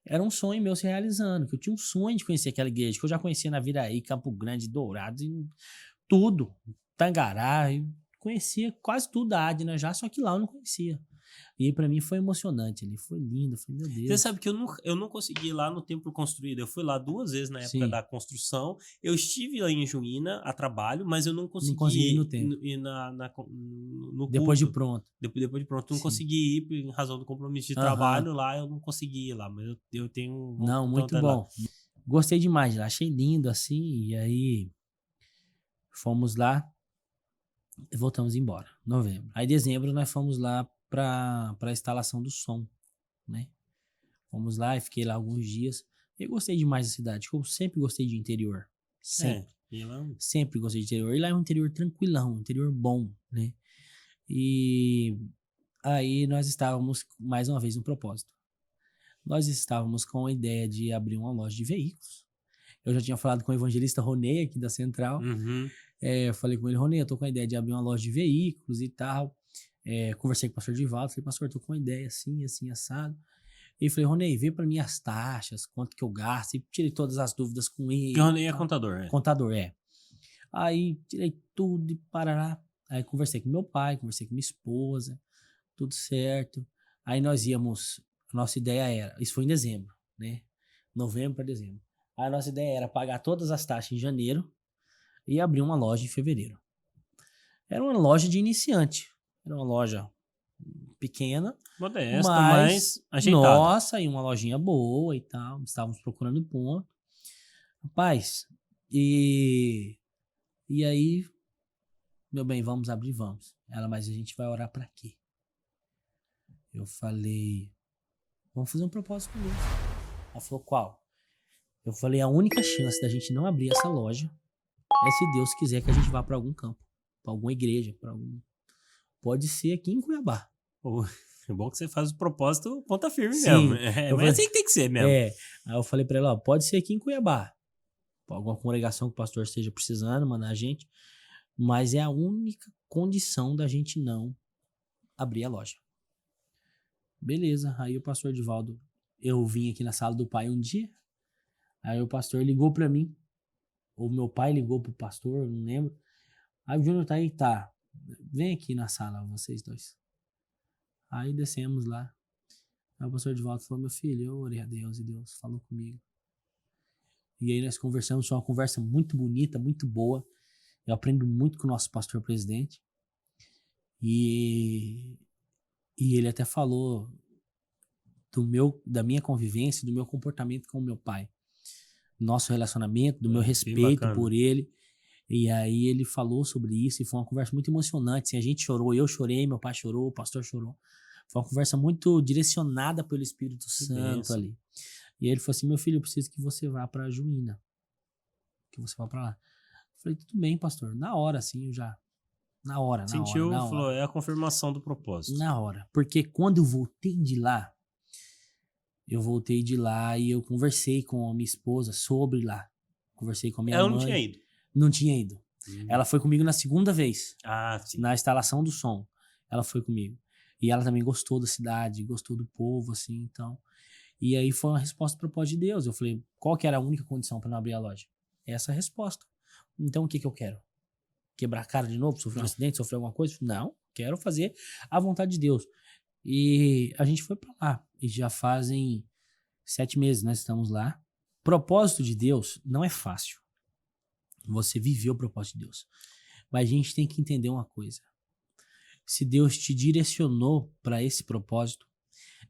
era um sonho meu se realizando, que eu tinha um sonho de conhecer aquela igreja, que eu já conhecia na Viraí, Campo Grande, Dourados, e tudo, Tangará, eu conhecia quase tudo da Adna já, só que lá eu não conhecia. E aí pra mim foi emocionante ali, foi lindo, foi meu Deus. Você sabe que eu não consegui ir lá no Templo Construído. Eu fui lá 2 vezes na época Sim. da construção. Eu estive lá em Juína a trabalho, mas eu não consegui, consegui ir no templo. ir no Depois de culto. pronto. Depois de pronto, eu não Sim. consegui ir em razão do compromisso de Aham. trabalho lá. Eu não consegui ir lá, mas eu tenho Não, muito vontade lá. bom. Gostei demais de lá, achei lindo assim, e aí fomos lá e voltamos embora, novembro. Aí dezembro nós fomos lá pra instalação do som, né? Fomos lá e fiquei lá alguns dias. Eu gostei demais da cidade, eu sempre gostei de interior. Sempre. E lá, Sempre gostei de interior. E lá é um interior tranquilão, um interior bom, né? E aí nós estávamos, mais uma vez, no propósito. Nós estávamos com a ideia de abrir uma loja de veículos. Eu já tinha falado com o evangelista Ronei aqui da Central. uhum. Eu falei com ele, Ronei, eu tô com a ideia de abrir uma loja de veículos e tal. Conversei com o pastor Divaldo, falei, pastor, tô com uma ideia assim, assim, assado. E falei, Ronei, vê pra mim as taxas, quanto que eu gasto. E tirei todas as dúvidas com ele. Porque o Rony é contador, né? Contador, Aí tirei tudo e parará. Aí conversei com meu pai, conversei com minha esposa, tudo certo. Aí nós íamos, a nossa ideia era, isso foi em dezembro, né? Novembro para dezembro. Aí a nossa ideia era pagar todas as taxas em janeiro e abrir uma loja em fevereiro. Era uma loja de iniciante. Era uma loja pequena, Modesta, mas mas ajeitada. nossa, e uma lojinha boa e tal. Estávamos procurando ponto. Rapaz, e aí, meu bem, vamos abrir, vamos. Ela, mas a gente vai orar pra quê? Eu falei, vamos fazer um propósito com Deus. Ela falou, qual? Eu falei, a única chance da gente não abrir essa loja é se Deus quiser que a gente vá pra algum campo, pra alguma igreja, pra algum... Pode ser aqui em Cuiabá. Pô, é bom que você faz o propósito ponta firme Sim, mesmo. Mas falei, assim que tem que ser mesmo. Aí eu falei pra ela, ó, pode ser aqui em Cuiabá. Alguma congregação que o pastor esteja precisando, mandar a gente. Mas é a única condição da gente não abrir a loja. Beleza, aí o pastor Divaldo, eu vim aqui na sala do pai um dia, aí o pastor ligou pra mim, ou meu pai ligou pro pastor, não lembro. Aí o Júnior tá aí, tá, vem aqui na sala, vocês dois. Aí descemos lá, aí o pastor Divaldo falou, meu filho, eu orei a Deus e Deus falou comigo. E aí nós conversamos, foi uma conversa muito bonita, muito boa. Eu aprendo muito com o nosso pastor presidente. E ele até falou da minha convivência, do meu comportamento com o meu pai. Nosso relacionamento, do meu respeito por ele. E aí ele falou sobre isso e foi uma conversa muito emocionante. Assim, a gente chorou, eu chorei, meu pai chorou, o pastor chorou. Foi uma conversa muito direcionada pelo Espírito Santo ali. E aí ele falou assim, meu filho, eu preciso que você vá pra Juína. Que você vá pra lá. Eu falei, tudo bem, pastor. Na hora, assim, eu já... Na hora. Falou, é a confirmação do propósito. Na hora. Porque quando eu voltei de lá e eu conversei com a minha esposa sobre lá. Conversei com a minha mãe. Ela não tinha ido? Não tinha ido. Ela foi comigo na segunda vez. Ah, sim. Na instalação do som. Ela foi comigo. E ela também gostou da cidade, gostou do povo, assim, então... E aí foi uma resposta pro propósito de Deus. Eu falei, qual que era a única condição para não abrir a loja? Essa é a resposta. Então o que eu quero? Quebrar a cara de novo? Sofrer um acidente? Sofrer alguma coisa? Não, quero fazer a vontade de Deus. E a gente foi para lá. E já fazem 7 meses nós estamos lá. Propósito de Deus não é fácil. Você viveu o propósito de Deus. Mas a gente tem que entender uma coisa. Se Deus te direcionou para esse propósito,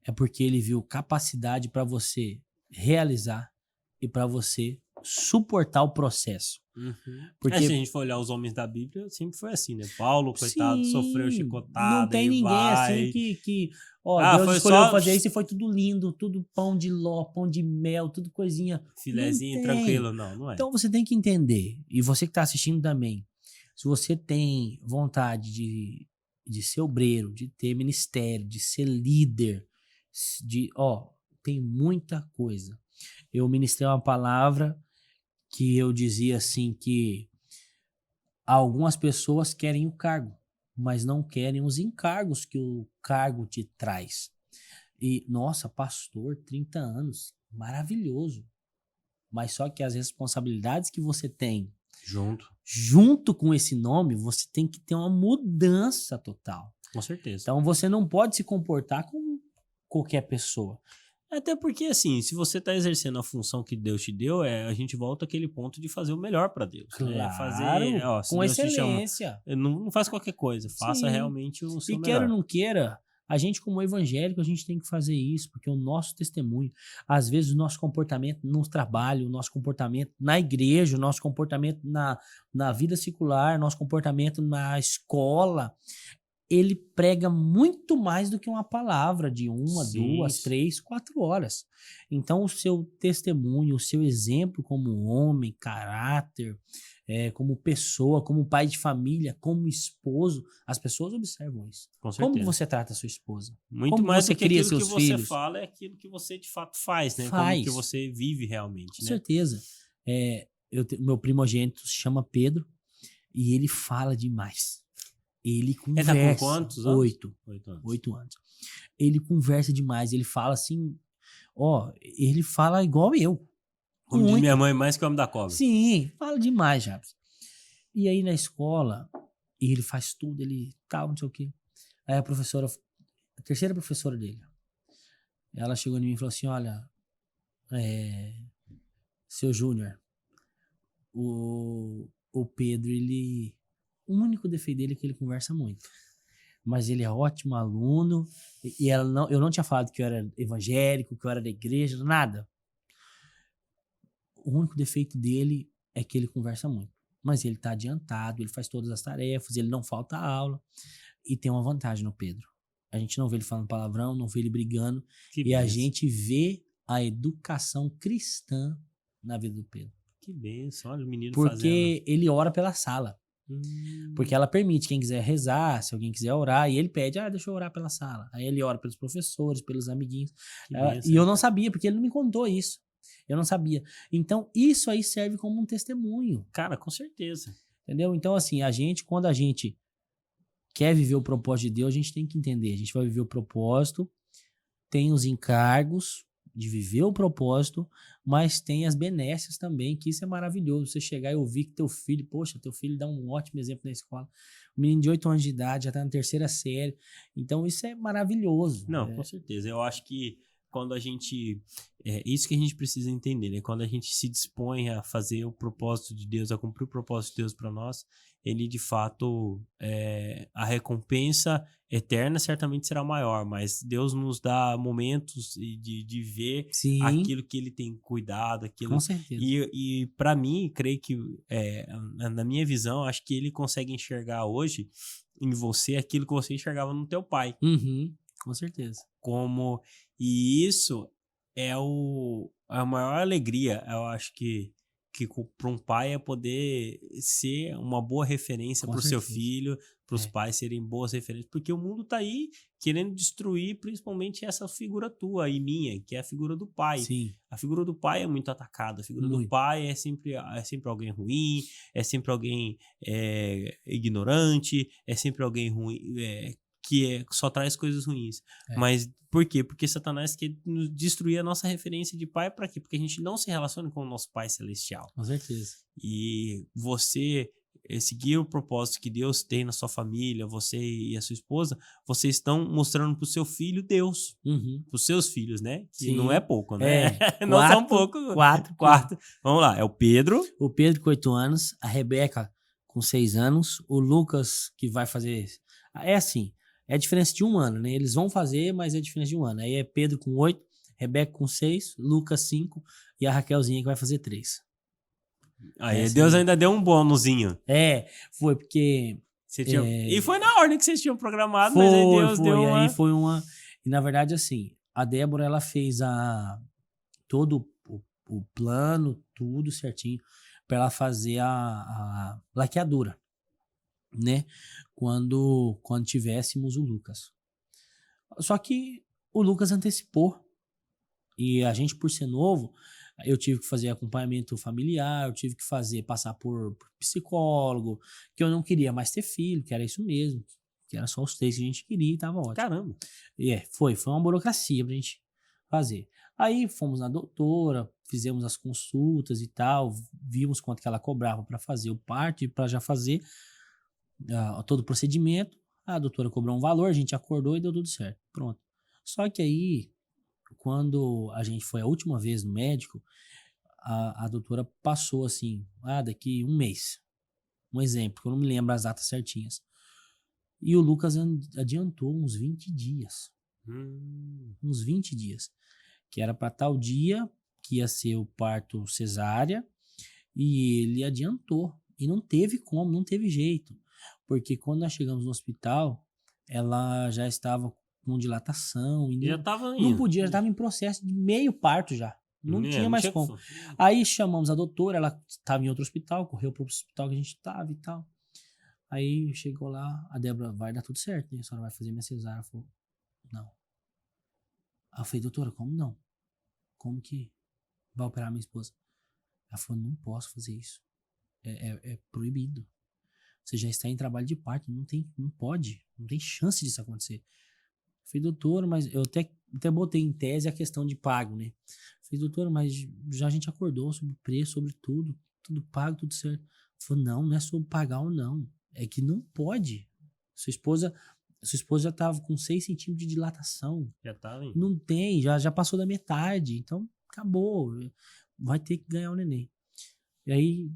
é porque ele viu capacidade para você realizar e para você suportar o processo. Porque Se a gente for olhar os homens da Bíblia, sempre foi assim, né? Paulo, coitado, sim, sofreu chicotada. não tem e ninguém vai. assim que ó, Ah, Deus foi escolheu só fazer isso e foi tudo lindo, tudo pão de ló, pão de mel, tudo coisinha. filezinho Não tem. tranquilo. Não é. Então você tem que entender, e você que está assistindo também, se você tem vontade de ser obreiro, de ter ministério, de ser líder, tem muita coisa. Eu ministrei uma palavra que eu dizia assim que algumas pessoas querem o cargo, mas não querem os encargos que o cargo te traz. E, nossa, pastor, 30 anos, maravilhoso. Mas só que as responsabilidades que você tem junto com esse nome, você tem que ter uma mudança total. Com certeza. Então você não pode se comportar como qualquer pessoa. Até porque, assim, se você está exercendo a função que Deus te deu, a gente volta àquele ponto de fazer o melhor para Deus. Claro, né? Fazer, se com Deus excelência. Te chama, não faz qualquer coisa, faça Sim. realmente o seu E melhor. queira ou não queira, a gente como evangélico, a gente tem que fazer isso, porque o nosso testemunho, às vezes o nosso comportamento no trabalho, o nosso comportamento na igreja, o nosso comportamento na vida secular, o nosso comportamento na escola, ele prega muito mais do que uma palavra de 1, 2, 3, 4 horas. Então, o seu testemunho, o seu exemplo como homem, caráter, como pessoa, como pai de família, como esposo, as pessoas observam isso. Com certeza. Como você trata a sua esposa? Muito como mais você do que cria aquilo seus que você filhos? fala, é aquilo que você de fato faz, né? Faz. Como que você vive realmente, Com né? certeza. Meu primogênito se chama Pedro e ele fala demais. Ele conversa. Ele tá com quantos anos? 8 anos. Ele conversa demais. Ele fala assim, ele fala igual eu. Como diz minha mãe, mais que o homem da cobra. Sim, fala demais, Jabs. E aí na escola, ele faz tudo, ele tal, não sei o quê. Aí a terceira professora dele, ela chegou em mim e falou assim, olha, seu Júnior, o Pedro, o único defeito dele é que ele conversa muito. Mas ele é ótimo aluno. E eu não tinha falado que eu era evangélico, que eu era da igreja, nada. O único defeito dele é que ele conversa muito. Mas ele tá adiantado, ele faz todas as tarefas, ele não falta aula. E tem uma vantagem no Pedro. A gente não vê ele falando palavrão, não vê ele brigando. A gente vê a educação cristã na vida do Pedro. Que benção, olha o menino Porque ele ora pela sala. Porque ela permite quem quiser rezar, se alguém quiser orar, e ele pede, deixa eu orar pela sala. Aí ele ora pelos professores, pelos amiguinhos. E eu não sabia, porque ele não me contou isso. Eu não sabia. Então, isso aí serve como um testemunho. Cara, com certeza. Entendeu? Então, assim, quando a gente quer viver o propósito de Deus, a gente tem que entender. A gente vai viver o propósito, tem os encargos de viver o propósito, mas tem as benécias também, que isso é maravilhoso. Você chegar e ouvir que teu filho dá um ótimo exemplo na escola. Um menino de 8 anos de idade, já tá na 3ª série. Então, isso é maravilhoso. Não, com certeza. Eu acho que quando a gente... isso que a gente precisa entender, né? Quando a gente se dispõe a fazer o propósito de Deus, a cumprir o propósito de Deus para nós, ele de fato, a recompensa eterna certamente será maior, mas Deus nos dá momentos de ver Sim, aquilo que ele tem cuidado, aquilo. Com certeza. E para mim, creio que na minha visão, acho que ele consegue enxergar hoje em você aquilo que você enxergava no teu pai. Com certeza. E isso é a maior alegria, eu acho que para um pai é poder ser uma boa referência para o seu filho, para os pais serem boas referências, porque o mundo está aí querendo destruir principalmente essa figura tua e minha, que é a figura do pai. Sim. A figura do pai é muito atacada, a figura do pai é sempre alguém ruim, é sempre alguém ignorante, é sempre alguém ruim, que só traz coisas ruins. Mas por quê? Porque Satanás quer destruir a nossa referência de pai. Para quê? Porque a gente não se relaciona com o nosso Pai Celestial. Com certeza. E você seguir o propósito que Deus tem na sua família, você e a sua esposa, vocês estão mostrando pro seu filho Deus. Pros seus filhos, né? Que não é pouco, né? Não são pouco. 4. Vamos lá, é o Pedro. O Pedro com 8 anos, a Rebeca com 6 anos, o Lucas que vai fazer... É assim, é a diferença de 1 ano, né? Eles vão fazer, mas é a diferença de 1 ano. Aí é Pedro com 8, Rebeca com 6, Lucas 5 e a Raquelzinha que vai fazer 3. Aí Deus ainda deu um bônusinho. Foi porque... E foi na ordem que vocês tinham programado, mas aí Deus deu uma... Aí foi uma... E na verdade, assim, a Débora, ela fez todo o plano, tudo certinho, para ela fazer a laqueadura, né? Quando tivéssemos o Lucas. Só que o Lucas antecipou. E a gente, por ser novo, eu tive que fazer acompanhamento familiar, eu tive que passar por psicólogo, que eu não queria mais ter filho, que era isso mesmo, que era só os 3 que a gente queria e tava ótimo. Caramba! Foi uma burocracia pra gente fazer. Aí fomos na doutora, fizemos as consultas e tal, vimos quanto que ela cobrava para fazer o parto e para já fazer todo o procedimento. A doutora cobrou um valor, a gente acordou e deu tudo certo. Pronto. Só que aí, quando a gente foi a última vez no médico, a doutora passou assim, daqui um mês. Um exemplo, que eu não me lembro as datas certinhas. E o Lucas adiantou uns 20 dias. Uns 20 dias. Que era para tal dia, que ia ser o parto cesárea, e ele adiantou. E não teve como, não teve jeito. Porque quando nós chegamos no hospital, ela já estava com dilatação. E já estava não podia, já estava em processo de meio parto já. Não tinha mais como. Aí chamamos a doutora, ela estava em outro hospital, correu para o hospital que a gente estava e tal. Aí chegou lá, a Débora, vai dar tudo certo, né? A senhora vai fazer minha cesárea. Ela falou, não. Aí eu falei, doutora, como não? Como que vai operar minha esposa? Ela falou, não posso fazer isso. É proibido. Você já está em trabalho de parto, não pode, não tem chance disso acontecer. Eu falei, doutora, mas eu até botei em tese a questão de pago, né? Eu falei, doutora, mas já a gente acordou sobre o preço, sobre tudo pago, tudo certo. Ela falou, não é sobre pagar ou não. É que não pode. Sua esposa já estava com 6 centímetros de dilatação. Já estava, hein? Não tem, já passou da metade. Então, acabou. Vai ter que ganhar o neném. E aí...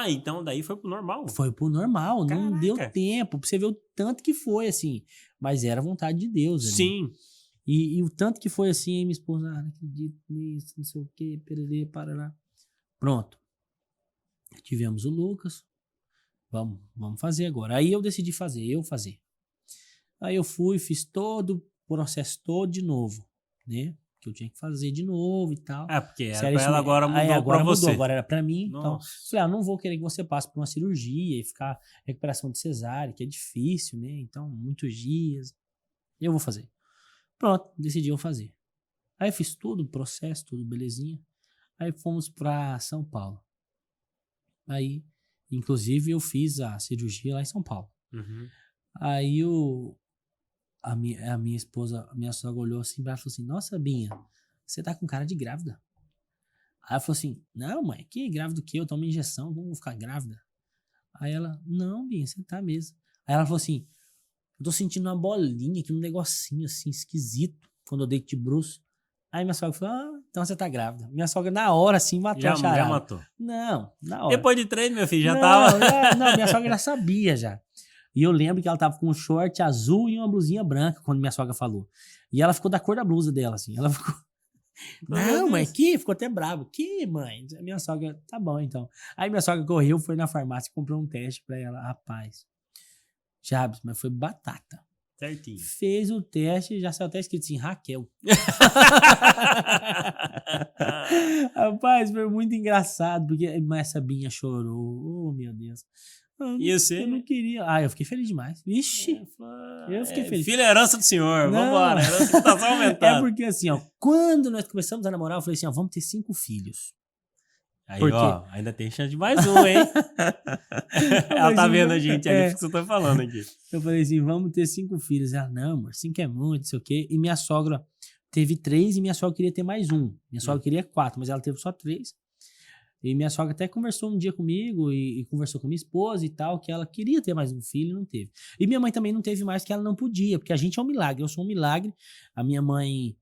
então daí foi pro normal? Foi pro normal. Caraca. Não deu tempo. Pra você ver o tanto que foi, assim. Mas era a vontade de Deus. Ali. Sim. E o tanto que foi assim, aí minha esposa, não acredito nisso, não sei o quê, pererê, parará. Pronto. Tivemos o Lucas. Vamos fazer agora. Aí eu decidi fazer. Aí eu fui, fiz todo o processo todo de novo, né? Que eu tinha que fazer de novo e tal. Porque era pra ela, agora mudou agora pra você. Agora era pra mim. Nossa. Então, falei, não vou querer que você passe por uma cirurgia e ficar recuperação de cesárea, que é difícil, né? Então, muitos dias. Eu vou fazer. Pronto, decidi eu fazer. Aí fiz tudo, o processo, tudo belezinha. Aí fomos pra São Paulo. Aí, inclusive, eu fiz a cirurgia lá em São Paulo. Uhum. Aí a minha esposa, a minha sogra olhou assim pra ela e falou assim, nossa, Binha, você tá com cara de grávida. Aí ela falou assim, não, mãe, que grávida o quê? Eu tomo injeção, como vou ficar grávida? Aí ela, não, Binha, você tá mesmo. Aí ela falou assim, eu tô sentindo uma bolinha aqui, um negocinho assim, esquisito, quando eu deito de bruço. Aí minha sogra falou, então você tá grávida. Minha sogra na hora, assim, matou a charada. Já matou? Não, na hora. Depois de 3, meu filho, já tava... Não, minha sogra já sabia, já. E eu lembro que ela tava com um short azul e uma blusinha branca quando minha sogra falou. E ela ficou da cor da blusa dela, assim. Ela ficou... Não, mãe, que? Ficou até bravo. Que, mãe? Minha sogra, tá bom, então. Aí minha sogra correu, foi na farmácia e comprou um teste pra ela. Rapaz, Jabes, mas foi batata. Certinho. Fez o teste, já saiu até escrito assim, Raquel. Rapaz, foi muito engraçado, porque a Sabinha chorou. Oh, meu Deus. E você? Eu não queria. Eu fiquei feliz demais. Vixe. Eu fiquei feliz. Filho, é herança do senhor. Não. Vambora. A herança tá só aumentando. É porque assim, quando nós começamos a namorar, eu falei assim, vamos ter 5 filhos. Aí, ainda tem chance de mais um, hein? Ela tá vendo a gente ali, que você tá falando aqui. Eu falei assim, vamos ter 5 filhos. Ela, não, amor, 5 é muito, não sei o quê. E minha sogra teve 3 e minha sogra queria ter mais um. Minha sogra queria 4, mas ela teve só 3. E minha sogra até conversou um dia comigo e conversou com minha esposa e tal, que ela queria ter mais um filho e não teve. E minha mãe também não teve mais, que ela não podia, porque a gente é um milagre, eu sou um milagre. A minha mãe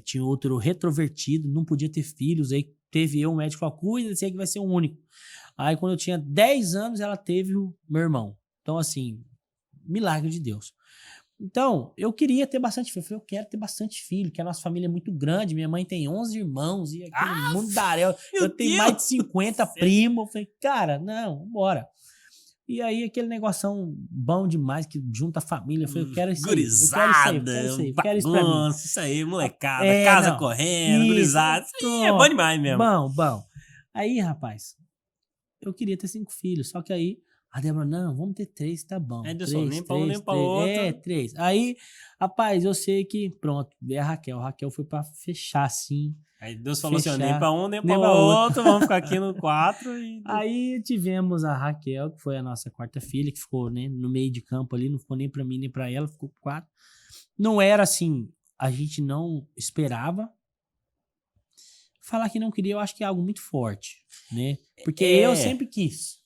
tinha outro retrovertido, não podia ter filhos, aí teve eu, o médico falou, cuida desse aí que vai ser o único. Aí quando eu tinha 10 anos, ela teve o meu irmão. Então assim, milagre de Deus. Então, eu queria ter bastante filho. Eu falei, eu quero ter bastante filho, que a nossa família é muito grande. Minha mãe tem 11 irmãos e aquele mundaréu. Eu tenho mais de 50 primos. Eu falei, cara, não, bora. E aí, aquele negoção bom demais, que junta a família. Eu falei, eu quero isso aí. Gurizada, Eu quero isso pra mim. Isso aí, molecada, casa correndo, gurizada. Isso aí é bom demais mesmo. Bom. Aí, rapaz, eu queria ter 5 filhos, só que aí a Débora, não, vamos ter 3, tá bom. Aí deu só nem pra um, nem pra outro. 3. Aí, rapaz, eu sei que, pronto, veio a Raquel. A Raquel foi pra fechar, assim. Aí Deus falou assim, nem pra um, nem pra outro, vamos ficar aqui no 4. Aí tivemos a Raquel, que foi a nossa quarta filha, que ficou, né, no meio de campo ali, não ficou nem pra mim, nem pra ela, ficou 4. Não era assim, a gente não esperava. Falar que não queria, eu acho que é algo muito forte, né? Porque eu sempre quis.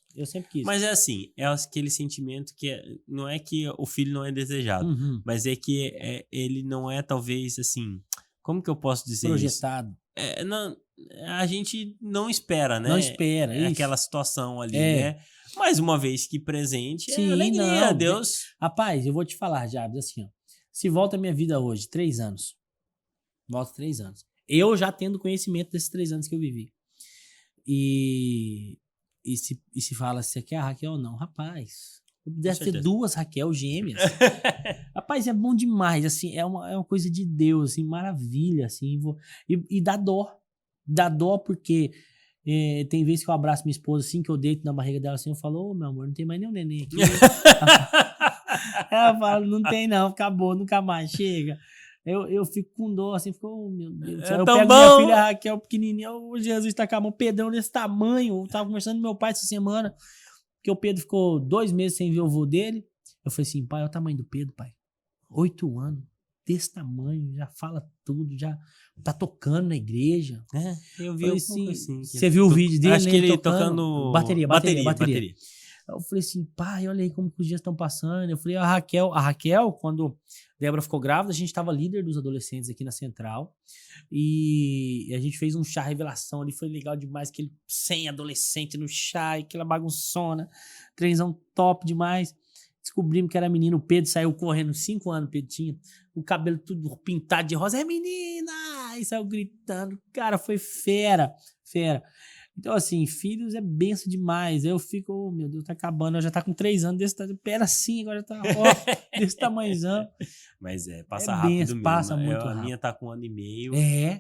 Mas é assim, é aquele sentimento que não é que o filho não é desejado, mas é que ele não é talvez assim, como que eu posso dizer projetado. Isso? Não, a gente não espera, né? Não espera, isso. Aquela situação ali, né? Mas uma vez que presente, sim, alegria, Deus. Rapaz, eu vou te falar, Jabes, assim, ó. Se volta a minha vida hoje, 3 anos. Volta 3 anos. Eu já tendo conhecimento desses 3 anos que eu vivi. E se fala se você quer a Raquel ou não, rapaz, deve ter 2 Raquel gêmeas. Rapaz, é bom demais, assim, é uma coisa de Deus, assim, maravilha, assim, e dá dó porque tem vezes que eu abraço minha esposa, assim, que eu deito na barriga dela, assim, eu falo, meu amor, não tem mais nenhum neném aqui. Ela fala, não tem não, acabou, nunca mais, chega. Eu fico com dor, assim, fico, meu Deus do céu. Eu pego minha filha Raquel pequenininha, o Jesus tá com a mão, Pedrão desse tamanho. Eu tava conversando com meu pai essa semana, que o Pedro ficou 2 meses sem ver o vô dele. Eu falei assim, pai, olha o tamanho do Pedro, pai. 8 anos, desse tamanho, já fala tudo, já tá tocando na igreja. Eu vi assim, você viu o vídeo dele? Acho que ele tocando bateria. Eu falei assim, pai, olha aí como que os dias estão passando. Eu falei, a Raquel, quando Débora ficou grávida, a gente estava líder dos adolescentes aqui na Central. E a gente fez um chá revelação ali, foi legal demais, aquele 100 adolescente no chá, aquela bagunçona, trenzão top demais. Descobrimos que era menino, o Pedro saiu correndo, 5 anos o Pedro tinha, o cabelo tudo pintado de rosa, é menina! E saiu gritando, cara, foi fera. Então, assim, filhos é benção demais. Eu fico, oh, meu Deus, tá acabando. Eu já tá com 3 anos, pera assim, agora tá, ó, desse tamanhozão. Mas passa rápido mesmo. Passa muito rápido. A minha tá com 1 ano e meio.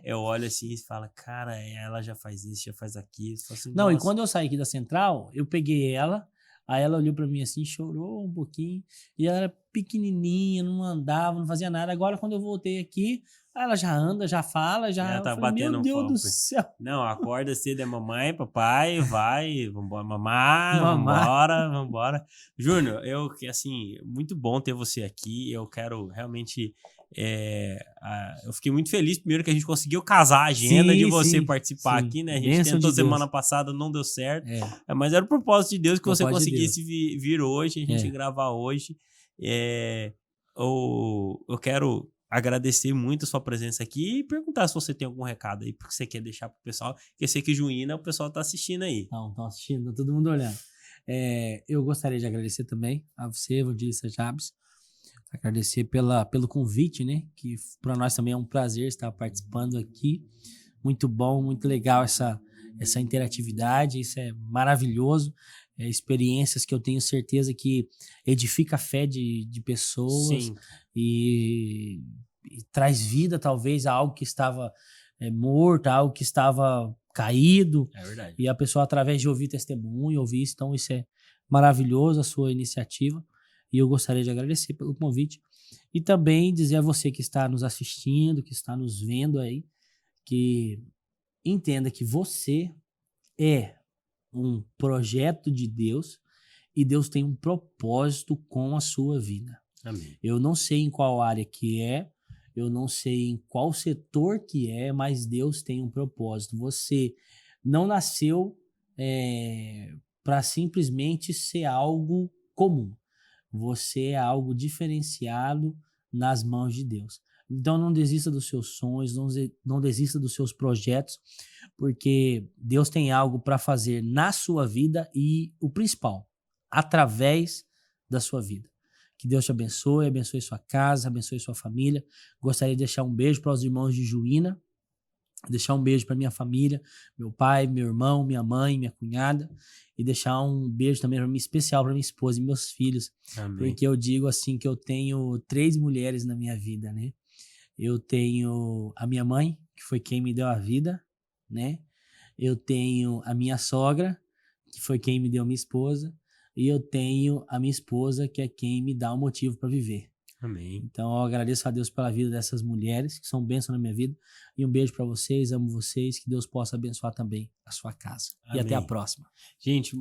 Eu olho assim e falo, cara, ela já faz isso, já faz aquilo. Assim, não, e quando eu saí aqui da Central, eu peguei ela, aí ela olhou pra mim assim, chorou um pouquinho, e ela era pequenininha, não andava, não fazia nada. Agora, quando eu voltei aqui, ela já anda, já fala, já... Ela tá falei, batendo meu Deus do céu. Não, acorda cedo, é mamãe, papai, vai, vambora, mamar, vambora. Júnior, assim, muito bom ter você aqui, eu quero realmente... eu fiquei muito feliz, primeiro, que a gente conseguiu casar a agenda de você participar aqui, né? A gente tentou semana passada, não deu certo, mas era o propósito de Deus que você conseguisse vir hoje, a gente gravar hoje. Eu quero agradecer muito a sua presença aqui e perguntar se você tem algum recado aí que você quer deixar pro pessoal, porque eu sei que Juína, o pessoal tá assistindo aí. Não, estão assistindo, tá todo mundo olhando. Eu gostaria de agradecer também a você, Vandilissa Jabes, agradecer pelo convite, né, que para nós também é um prazer estar participando aqui, muito bom, muito legal essa interatividade, isso é maravilhoso, experiências que eu tenho certeza que edifica a fé de pessoas. Sim. E traz vida talvez a algo que estava morto, a algo que estava caído. É verdade. E a pessoa, através de ouvir testemunho, ouvir isso, então isso é maravilhoso, a sua iniciativa. E eu gostaria de agradecer pelo convite. E também dizer a você que está nos assistindo, que está nos vendo aí, que entenda que você é um projeto de Deus e Deus tem um propósito com a sua vida. Amém. Eu não sei em qual área que eu não sei em qual setor que mas Deus tem um propósito. Você não nasceu para simplesmente ser algo comum. Você é algo diferenciado nas mãos de Deus. Então não desista dos seus sonhos, não desista dos seus projetos, porque Deus tem algo para fazer na sua vida e o principal, através da sua vida. Que Deus te abençoe, abençoe sua casa, abençoe sua família. Gostaria de deixar um beijo para os irmãos de Juína, deixar um beijo para minha família, meu pai, meu irmão, minha mãe, minha cunhada, e deixar um beijo também especial para minha esposa e meus filhos. Amém. Porque eu digo assim que eu tenho 3 mulheres na minha vida, né? Eu tenho a minha mãe, que foi quem me deu a vida, né? Eu tenho a minha sogra, que foi quem me deu minha esposa, e eu tenho a minha esposa, que é quem me dá o motivo para viver. Amém. Então eu agradeço a Deus pela vida dessas mulheres, que são bênçãos na minha vida, e um beijo para vocês, amo vocês, que Deus possa abençoar também a sua casa. Amém. E até a próxima. Gente,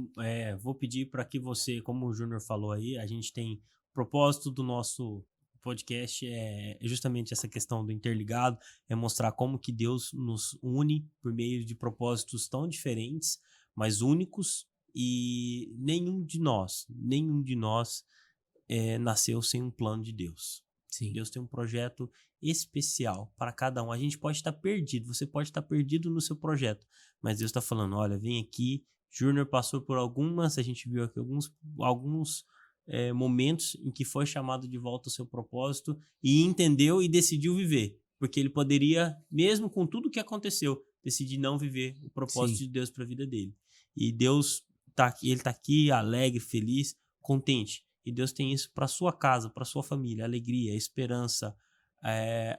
vou pedir para que você, como o Júnior falou aí, a gente tem propósito do nosso podcast é justamente essa questão do interligado, é mostrar como que Deus nos une por meio de propósitos tão diferentes, mas únicos, e nenhum de nós nasceu sem um plano de Deus. Sim. Deus tem um projeto especial para cada um. A gente pode estar perdido, você pode estar perdido no seu projeto, mas Deus está falando, olha, vem aqui. Júnior passou por algumas, a gente viu aqui alguns momentos em que foi chamado de volta ao seu propósito e entendeu e decidiu viver, porque ele poderia, mesmo com tudo que aconteceu, decidir não viver o propósito Sim. de Deus para a vida dele. E Deus tá aqui, ele está aqui alegre, feliz, contente. E Deus tem isso para sua casa, para sua família, a alegria, a esperança,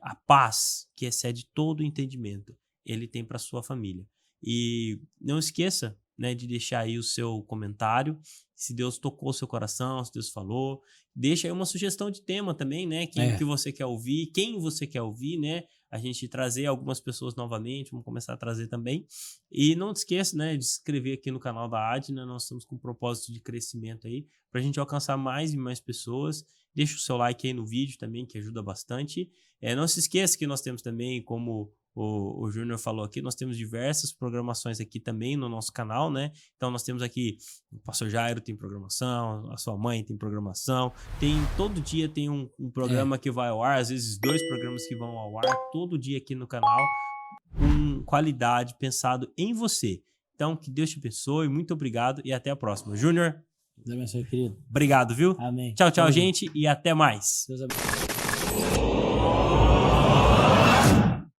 a paz que excede todo o entendimento. Ele tem para sua família. E não esqueça, né, de deixar aí o seu comentário, se Deus tocou o seu coração, se Deus falou. Deixa aí uma sugestão de tema também, né? Que você quer ouvir, quem você quer ouvir, né? A gente trazer algumas pessoas novamente, vamos começar a trazer também. E não esqueça, né, de se inscrever aqui no canal da Adna, nós estamos com um propósito de crescimento aí, para a gente alcançar mais e mais pessoas. Deixa o seu like aí no vídeo também, que ajuda bastante. Não se esqueça que nós temos também, como o Júnior falou aqui, nós temos diversas programações aqui também no nosso canal, né? Então nós temos aqui, o Pastor Jairo tem programação, a sua mãe tem programação, todo dia tem um programa que vai ao ar, às vezes 2 programas que vão ao ar, todo dia aqui no canal, com qualidade, pensado em você. Então, que Deus te abençoe, muito obrigado e até a próxima. Júnior, Deus abençoe, querido. Obrigado, viu? Amém. Tchau, gente, e até mais. Deus abençoe.